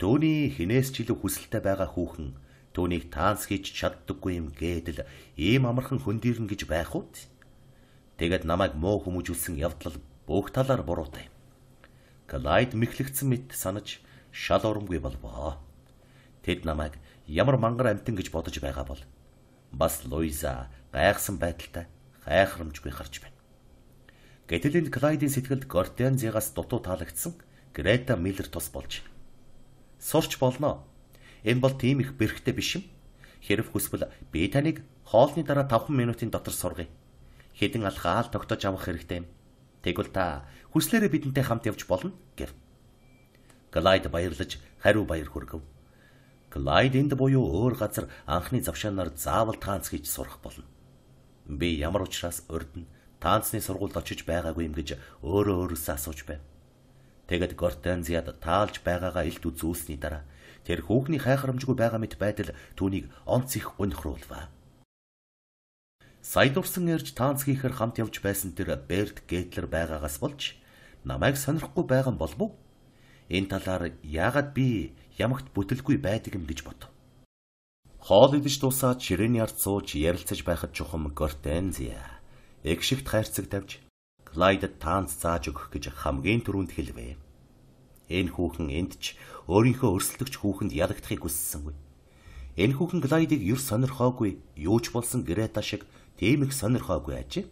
Түүний хинээс ч илүү хүсэлтэй байгаа хүүхэн түүнийг таанц хийж чаддаггүй юм гэдэл ийм амархан хөндөрн гэж байх уу? Тэгэд намайг муу хүмүүжүүлсэн явдал бүх талаар буруутай. Клайд мэхлэгдсэн мэт санаж шал урамгүй болвоо. Тэд намайг ямар мангар амтэн гэж бодож байгаа бол бас Луиза гайхсан байдалтай гайхрамжгүй харж байна. Гэтэл энэ Клайдын сэтгэлд Гортензиагаас дутуу таалагдсан Грета Миллер тус болж, "Сурч болно. Энэ бол тийм их бэрхтээ биш юм. Хэрв хүсвэл би таныг хоолны дараа 5 минутын дотор сургая. Хэдэн алхаал тогтоож авах хэрэгтэй юм. Тэгвэл та хүслээрээ бидэнтэй хамт явж болно" гэв. Клайд баярлаж хариу баяр хүргэв. Клайд энд буюу өөр газар анхны завшаанаар заавал таанц хийж сурах болно. Би ямар учраас урд нь таанцны сургуульд очиж байгаагүй юм гэж өөрөөсөө асууж байв. Тэгэд Гортензиад таалж байгаагаа илт үзүүлсний дараа тэр хүүхний хайхрамжгүй байгаа мэт байдал түүнийг онц их унихруулва. Сайдурсан ярьж таанц хийхээр хамт явж байсан тэр Берт Гетлер байгаагаас болж намайг сонирхгүй байгаа юм болов уу? Энэ талаар яагаад би ямагт бүтэлгүй байдаг юм гэж бод. Хоол идэж дуусаад ширээний ард сууж ярилцаж байхад чухам Гортензия эгшигт хайрцаг тавьж Клайдад таанц зааж өгөх гэж хамгийн түрүүнд хэлвэ. Энэ хүүхэн энд ч өөрийнхөө өрсөлдөгч хүүхэнд ялагдахыг хүссэнгүй. Энэ хүүхэн Клайдыг юр сонирхоогүй, юу ч болсон Грета шиг тийм их сонирхоогүй ажээ.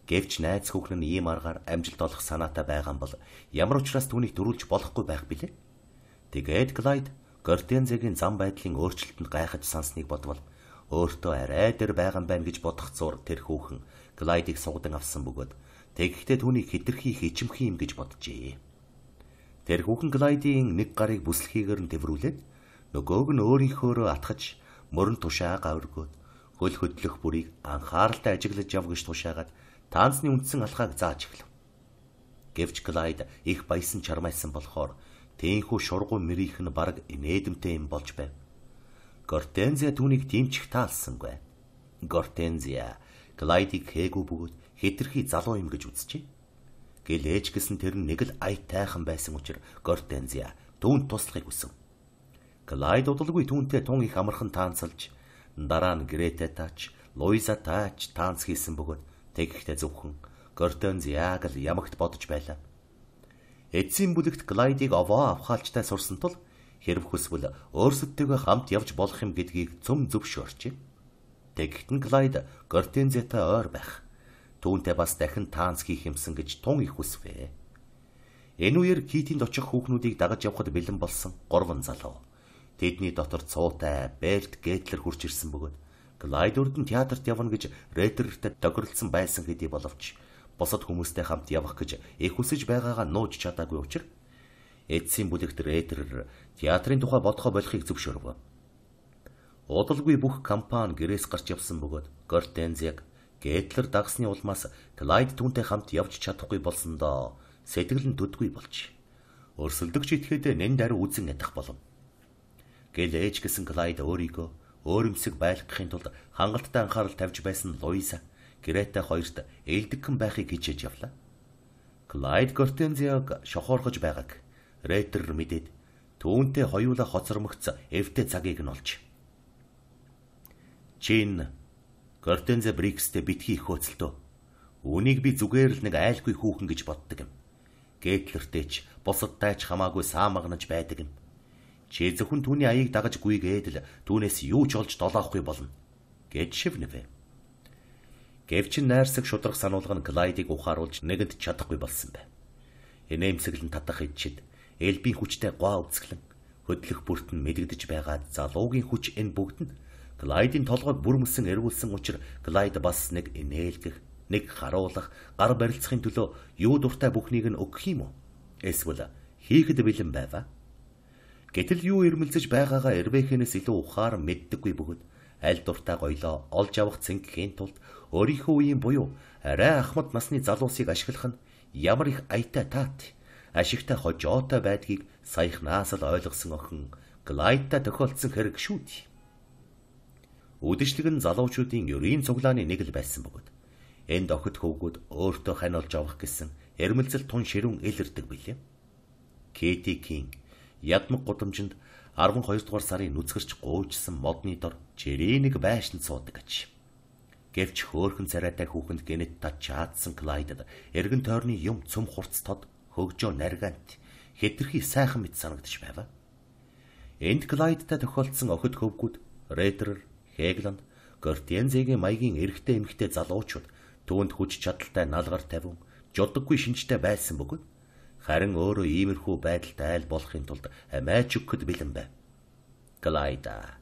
Гэвч найз хүүхэн нь ийм аргаар амжилт олох санаатай байгаа юм бол ямар учраас түүнийг дөрүүлж болохгүй байх билээ. Тэгээд Клайд Гортензигийн зам байдлын өөрчлөлтөнд гайхаж сансныг бодвол өөртөө арай дээр байгаа юм байна гэж бодох зур тэр хүүхэн Клайдыг сугдан авсан бөгөөд тэгэхдээ түүнийг хэтэрхий хичмхий юм гэж боджээ. Тэр хүүхэн Клайдийн нэг гарыг бүслэхийгээр нь тэврүүлээд нөгөөг нь өөрийнхөөрөө атгаж мөрөн тушаа гавргоод хөл хөдлөх бүрийг анхааралтай ажиглаж яв гэж тушаагаад таанцны үндсэн алхааг зааж эхлэв. Гэвч Клайд их баясан чармайлсан болохоор тээнхүү шургуун мэрийнх нь бараг инээдэмтэй юм болж байв. Гортензия түүнийг тимчих таалсангүй. Гортензия Клайдыг хээгүй бөгөөд хэтэрхий залуу юм гэж үзчихэ. Гэлээж гисэн тэр нэг л ая тайхан байсан учраас Гортензия түүнд туслахыг хүсв. Клайд удалгүй түүнтэй тун их амархан таанцалж дараа нь Грета таач, Луиза таач таанц хийсэн бөгөөд тэгэхдээ зөвхөн Гортензияг л ямагт бодож байлаа. Эцсийн бүлэгт Клайдыг овоо авхаалжтай сурсан тул хэрв хүсвэл өөрсөдтэйгээ хамт явж болох юм гэдгийг цөм зөвшөөрчээ. Тэгэхэд нь Клайд Гортензиятай ойр байх, түүнтэй бас дахин таанц хийх юмсан гэж тун их хүсвэ. Энэ үеэр Китинд очих хүүхнүүдийг дагаж явхад бэлэн болсон 3 залуу. Тэдний дотор цуутай Берт Гетлер хурж ирсэн бөгөөд Клайд өрдөн театрт явна гэж Реттертэй тохиролцсон байсан хэдий боловч босод хүмүүстэй хамт явах гэж их хүсэж байгаагаа нууж чадаагүй учраас эцсийн бүлэгт Реттер театрын тухай бодохоо болохыг зөвшөөрөв. Удалгүй бүх компани гэрээс гарч явсан бөгөөд Гортензияг Гетлер дагсны улмаас Клайд түүнтэй хамт явж чадахгүй болсондоо сэтгэл нь төдгүй болж өрсөлдөгч итгэхэд нэн даруй үзэн ядах болов. Гэлээж гисэн Клайд өөрийгөө өөрөмсөг байлгахын тулд хангалттай анхаарал тавьж байсан Луиза, Грета хоёрт ээлдэгхэн байхыг хичээж явлаа. Клайд Гортензияг шохоорхож байгааг Реттер мэдээд түүнтэй хоёулаа хоцормогц эвтэй цагийг нь олж. Чин Гортензия Брикстэй битгий их хөөцөлтөө. Үүнийг би зүгээр л нэг айлгүй хүүхэн гэж боддог юм. Гетлертэй ч бусадтай ч хамаагүй саамагнаж байдаг юм. Чи зөвхөн түүний аяыг дагаж гүйгээд л түүнээс юу ч олж долоохгүй болно гэж шивнэвэ. Гэвч найрсаг шудрах сануулга нь Клайдыг ухааруулж нэгэд чадахгүй болсон байв. Инээмсэглэн татах идчихэд элбийн хүчтэй гоо үсгэлэн хөдлөх бүрт нь мэдэгдэж байгаад залуугийн хүч энэ бүгд нь Клайдын толгойг бүрмэлсэн эргүүлсэн учраас Клайд бас нэг инээлгэх, нэг харуулах, гар барилцахын төлөө юу дуртай бүхнийг нь өгөх юм уу? Эсвэл хийхэд бэлэн байваа. Гэтэл юу ирмэлзэж байгаагаа Эрвэхэнээс илүү ухаар мэддэггүй бөгөөд аль дуртай гоёлоо олж авах цэнгэхийн тулд өөрийнхөө үеийн буюу арай ахмад насны залуусыг ашиглах нь ямар их аятай таат, ашигтай хожоотой байдгийг саяхнаас л ойлгосон охин Клайдтай тохиолдсон хэрэг шүү дээ. Үдэшлэг нь залуучуудын ерийн цуглааны нэг л байсан бөгөөд энд охид хөвгүүд өөртөө хань олж авах гэсэн эрмэлзэл тун ширүүн илэрдэг билээ. Кэти Кинг ядмаг гудамжинд 12 дугаар сарын нүцгэрч гуйжсан модны дор жирийн нэг байшинд суудаг аж. Гэвч хөөхөн царайтай хүүхэнд генет тат чаадсан Клайдад эргэн тойрны юм цөм хурц тод хөгжөө наргант хэтэрхий сайхан мэт санагдаж байв. Энд Клайдтай тохиолдсон охид хөвгүүд Реттер, Хегланд, Гортензигийн маягийн эрэгтэй эмэгтэй залуучууд түүнд хүч чадалтай наалгаар тавин жодоггүй шинжтэй байсан бөгөөд харин өөрөө иймэрхүү байдалд айл болохын тулд амиач өгөхөд бэлэн байв. Клайда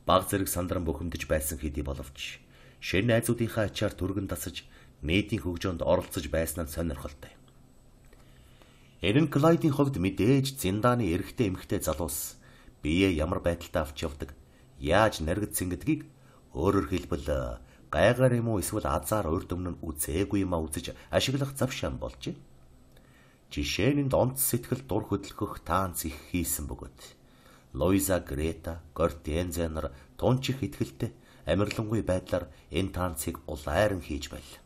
баг зэрэг сандран бухимдаж байсан хэдий боловч шин найзуудынхаа ачаар түргэн тасаж нийтийн хөгжөөнд оролцож байсан нь сонирхолтой. Энэ Клайдын хувьд мэдээж зиндааны эрэгтэй эмэгтэй залуус биеэ ямар байдалтай авч явдаг, яаж наргидсан гэдгийг өөрөөр хэлбэл гайгаар юм уу эсвэл азар урд өмнө нь үзээгүй юм а үзэж ашиглах зав шам болжээ. Жишээ нь онц сэтгэл дур хөдөлгөх таанц их хийсэн бөгөөд Луиза, Грета, Гортенза нар тунчих итгэлтэй амарлингуй байдлаар энэ таанцыг улайран хийж байлаа.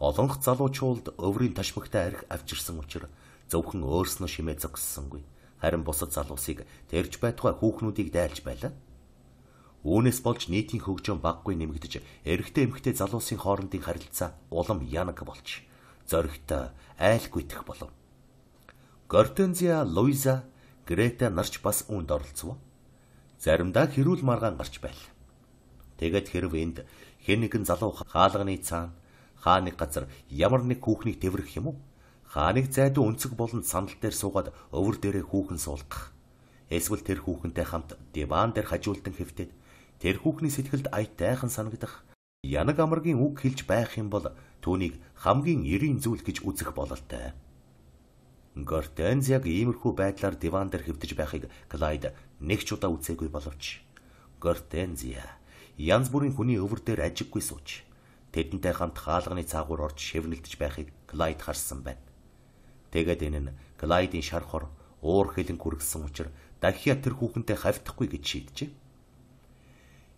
Олонх залуучууд өврийн ташмагтай арх авчирсан учраас зөвхөн өөрснөө шимээ зогссонгүй. Харин бусад залуусыг тэрж байтугай хүүхнүүдийг дайлж байлаа. Үүнээс болж нийтийн хөгжөөн баггүй нэмэгдэж, эрэгтэй эмэгтэй залуусын хоорондын харилцаа улам янаг болж, зоригтой айлгүй идэх болов. Гортенза, Луиза, Грета нарч бас үүнд оролцов. Заримдаа хэрүүл маргаан гарч байл. Тэгэд хэрв энд хэн нэгэн залуу хаалганы цаана хаа нэг газар ямар нэг хүүхнийг тэврэх юм уу? Хаа нэг зайдуу өнцөг болон сандал дээр суугаад өвөр дээрээ хүүхэн суулгах. Эсвэл тэр хүүхэнтэй хамт диван дээр хажуулдан хэвтээд тэр хүүхний сэтгэлд аятайхан санагдах янаг амаргийн үг хэлж байх юм бол түүнийг хамгийн эрийн зүйл гэж үзэх бололтой. Гортензаг иймэрхүү байдлаар диван дээр хэвтэж байхыг Клайд нэг ч удаа үзээгүй боловч Гортенза янз бүрийн хүний өвөр дээр ажиггүй сууж тэдэнтэй хамт хаалганы цаагуур орж шивнэлдэж байхыг Клайд харсан байна. Тэгээд энэ нь Клайдын шар хор уур хилэн хүргэсэн учраас дахиад тэр хүүхэнтэй хавтахгүй гэж шийджээ.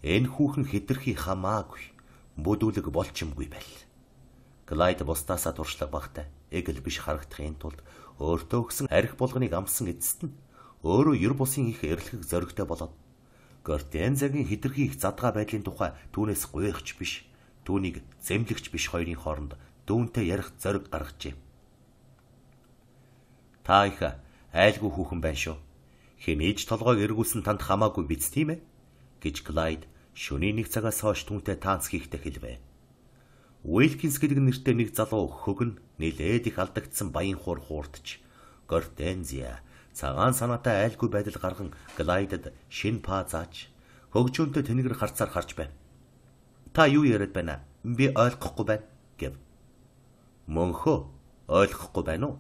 Энэ хүүхэн хэтэрхий хамаагүй бүдүүлэг болчимгүй байл. Клайд бусдаасаа туршлага багтай эгэл биш харагдахын тулд өөртөө өгсөн арх болгоныг амсан эцэст нь өөрөө ер бусын их эрлэх зоригтой болоод Гортензагийн хэтэрхий их задгаа байдлын тухай түүнээс гуйхч биш, түүнийг зэмлэгч биш хоёрын хооронд дүүнтэй ярих зориг гаргажээ. Та их айлгүй хүүхэн байна шүү. Хинээж толгойг эргүүлсэн танд хамаагүй биз тийм ээ? Гэж Клайд шөнийн 1 цагаас хойш түүнтэй таанц хийхдээ хэлвэ. Уилкинс гэдэг нэртэй нэг залуу хөгн нилээд их алдагдсан баян хуур хуурдж Гортенза цагаан санаатай айлгүй байдал гарган Клайдад шин па зааж хөгжөөнтэй тэнгэр харцаар харж байна. Та юу яриад байна? Би ойлгохгүй байна гэв. Мөнхөө ойлгохгүй байна уу?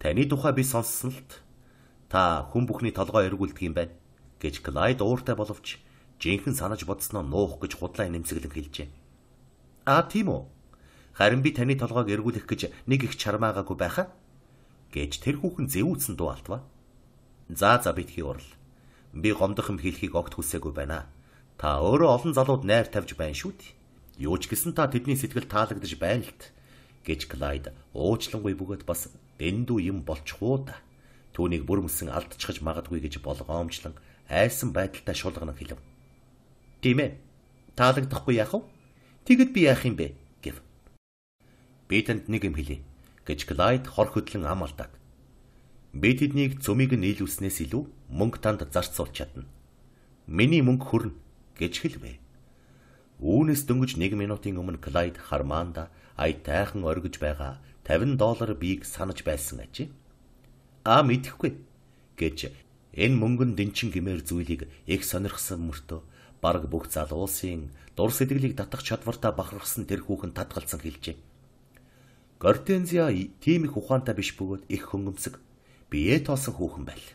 Таны тухай би сонссон л та хүн бүхний толгой эргүүлдэг юм байна гэж Клайд ууртай боловч жинхэнэ санаж бодсноо нуух гэж худлаа нэмсэглэн хэлжээ. Тийм үү? Харин би таны толгойг эргүүлэх гэж нэг их чармаагаагүй байхаа гэж тэр хүүхэн зэвүүцэн дуу алтва. За битгий урал. Би гомдох юм хэлхийг огт хүсээгүй байна. Та өөрөө олон залууд найр тавьж байна шүү дээ. Юу ч гэсэн та тэдний сэтгэл таалагдж байна л гэж Клайд уучлангуй бөгөөд бас дэндүү юм болчихвоо да. Түүнийг бүрмөсөн алдчихж магадгүй гэж болгоомжлон айсан байдалтай шулгана хэлв. Тийм ээ. Таалагдахгүй яах вэ? Тэгэд би яах юм бэ? Гэв. Би танд нэг юм хэлье гэж Клайд хор хөдлөн ам алдаг. Би тэднийг цөмийг нийлүүлснээс илүү мөнгө танд зарцуулж чадна. Миний мөнгө хүрнэ гэж хэлвэ. Үүнээс дөнгөж 1 минутын өмнө Клайд Харманда аятайхан оргиж байгаа $50 биеийг санаж байсан ажээ. Мэдэхгүй гэж энэ мөнгөн дэнчин гэмээр зүйлийг их сонирхсан мөртөө бараг бүх залуусын дур сэтгэлийг татах чадвартай бахархсан тэр хүүхэн татгалзан хэлжээ. Гортенза тийм их ухаантай биш бөгөөд их хөнгөмсөг бие тоосон хүүхэн байл.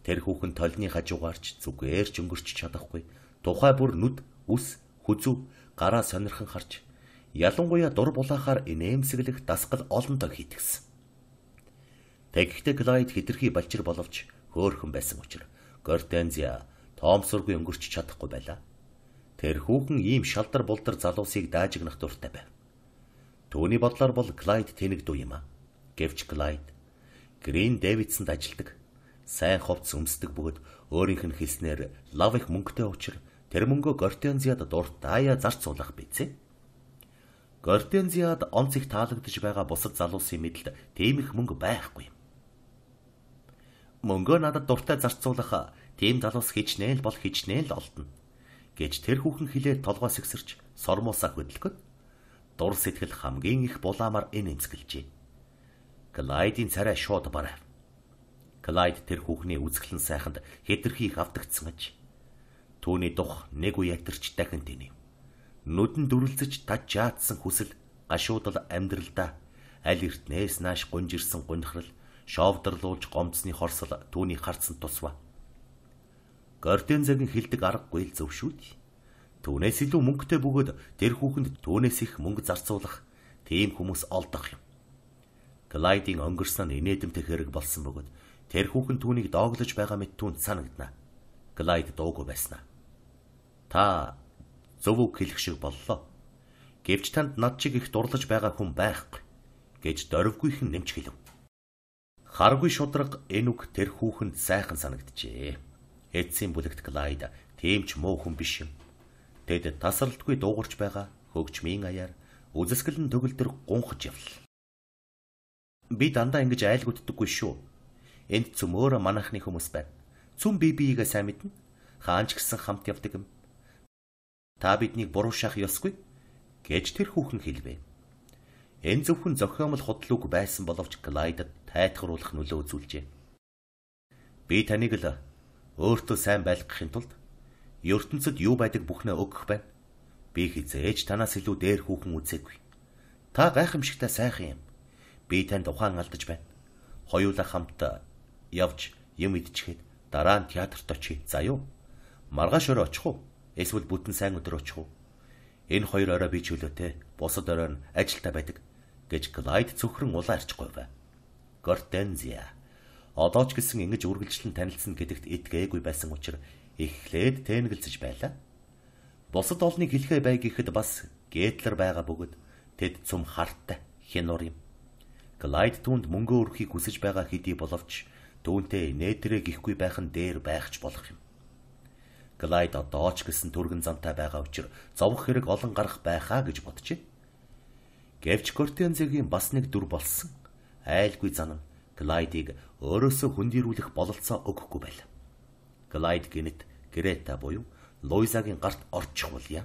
Тэр хүүхэн толны хажуугаарч зүгээр ч өнгөрч чадахгүй тухай бүр нүд, үс, хүзүү, гараа сонирхон харж ялангуяа дур булаахаар инээмсэглэх дасгал олонтоо хийтгсэн. Тэгэхдээ Клайд хэтэрхий балчир боловч хөөхөн байсан учраас Гортенза тоомсоргүй өнгөрч чадахгүй байлаа. Тэр хүүхэн ийм шалдар булдар залуусыг даажигнах дуртай байв. Түүний бодлоор бол Клайд тэнэг дүү юм а. Гэвч Клайд Грин Дэвидсонд ажилладаг. Сайн хувцс өмсдөг бөгөөд өөрийнх нь хэлснээр лав их мөнгөтэй учраас тэр мөнгөө Гортензад дуртаяа зарцуулах бизээ. Гортензад онц их таалагдж байгаа бусад залуусын мэдлэлд тийм их мөнгө байхгүй юм. Мөнгөө надад дуртай зарцуулах тийм залуус хичнээн л бол хичнээн л олдно гэж тэр хүүхэн хэлээр толгой сэгсэрч сормоосаа хөдөлгөд дур сэтгэл хамгийн их булаамаар инээмсэглэжээ. Клайдын царай шууд барав. Клайд тэр хүүхний үзэсгэлэн сайханд хэтэрхий их автагдсан аж. Түүний дух нэг үе ятарч дахин тэнэв. Нүдэн дүрлзэж таж жаадсан хүсэл гашуудал амьдралдаа аль эртнээс нааш гунжирсан гунхрал шовдрлуулж гомцны хорсол түүний харцсан тусва. Гортензагийн хилдэг аргагүй л зөв шүү дээ. Түүнээс илүү мөнгөтэй бөгөөд тэр хүүхэнд түүнээс их мөнгө зарцуулах тийм хүмүүс олдох юм. Клайдийн өнгөрсөн нь инээдэмтэй хэрэг болсон бөгөөд тэр хүүхэн түүнийг дооглож байгаа мэт түүнд санагдана. Клайд дуугүй байснаа. Та зөв үг хэлэх шиг боллоо. Гэвч танд над чиг их дурлаж байгаа хүн байхгүй гэж дөрвгүйхэн нэмж хэлв. Харгүй шудраг энэ үг тэр хүүхэнд сайхан санагджээ. Эцсийн бүлэгт Клайд тийм ч муу хүн биш юм. Тэд тасралтгүй дуугарч байгаа хөгжмийн аяар үзэсгэлэн төгөлдөр гунхаж явлаа. Би дандаа ингэж айлгууддаггүй шүү. Энд цөмөөр манайхны хүмүүс байна. Цүм биеийгээ сайн мэднэ. Хаанч гисэн хамт явдаг юм. Та биднийг буруу шахах ёсгүй гэж тэр хүүхэн хэлвэ. Энэ зөвхөн зохиомл худлууг байсан боловч Клайдад тайтгаруулах нөлөө үзүүлжээ. Би таныг л өөртөө сайн байлгахын тулд ертөнцид юу байдаг бүхнээ өгөх байна. Би хизээж танаас илүү дээр хүүхэн үзээгүй. Та гайхамшигтай сайхан юм. Би танд ухаан алдаж байна. Хоёулаа хамт явж юм идчихэд дараа нь театрт очие. За юу? Маргааш өрөө очих уу? Эсвэл бүтэн сайн өдөр очих уу? Энэ хоёр орой би чөлөөтэй. Бусад орой нь ажилдаа байдаг гэж Клайд цөхрөн улаан арч говь. Гортензия. Одоо ч гэсэн ингэж үргэлжлэн танилцсан гэдэгт итгээгүй байсан учраас эхлээд тэнэгэлзэж байлаа. Бусад олныг хэлэхэ бай гэхэд бас Гетлер байгаа бөгөөд тэд цөм харттай хянуур юм. Клайд түүнд мөнгө өрөхийг хүсэж байгаа хэдий боловч түүнтэй нээтрээ гихгүй байх нь дээр байхч болох юм. Клайд одоо ч гэсэн түргэн зантай байгаа учраас зовх хэрэг олон гарах байхаа гэж боджээ. Гэвч Гортензигийн бас нэг дүр болсон. Айлгүй зан нь Клайдыг өөрөөсөө хөндийрүүлэх бололцоо өгөхгүй байлаа. Клайд гинэт Грета буюу Луизагийн гарт орчихвол яа.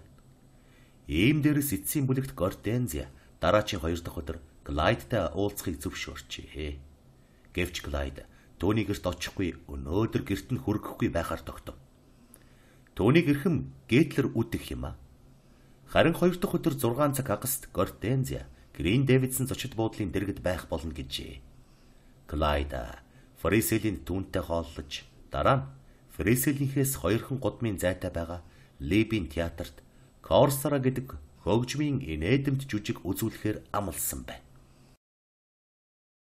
Ийм дээрээс эцсийн бүлэгт Гортензия дараачийн 2 дахь өдөр Клайдтай уулзахыг зөвшөөрчээ. Гэвч Клайд түүний гэрт очихгүй өнөөдөр гэрт нь хүрэхгүй байхаар тогтов. Түүнийг эрхэм Гетлер үдэх юм а. Харин 2 дахь өдөр 6 цаг хагаст Гортензия Грин Дэвидсон зочид буудлын дэргэд байх болно гэжээ. Клайд Фриселийн түүнтэй хооллож дараа нь Фриселийнхээс 2хан гудмын зайтай байгаа Либийн театрт Корсара гэдэг хөгжмийн инээдэмт жүжиг үзүүлэхээр амласан байна.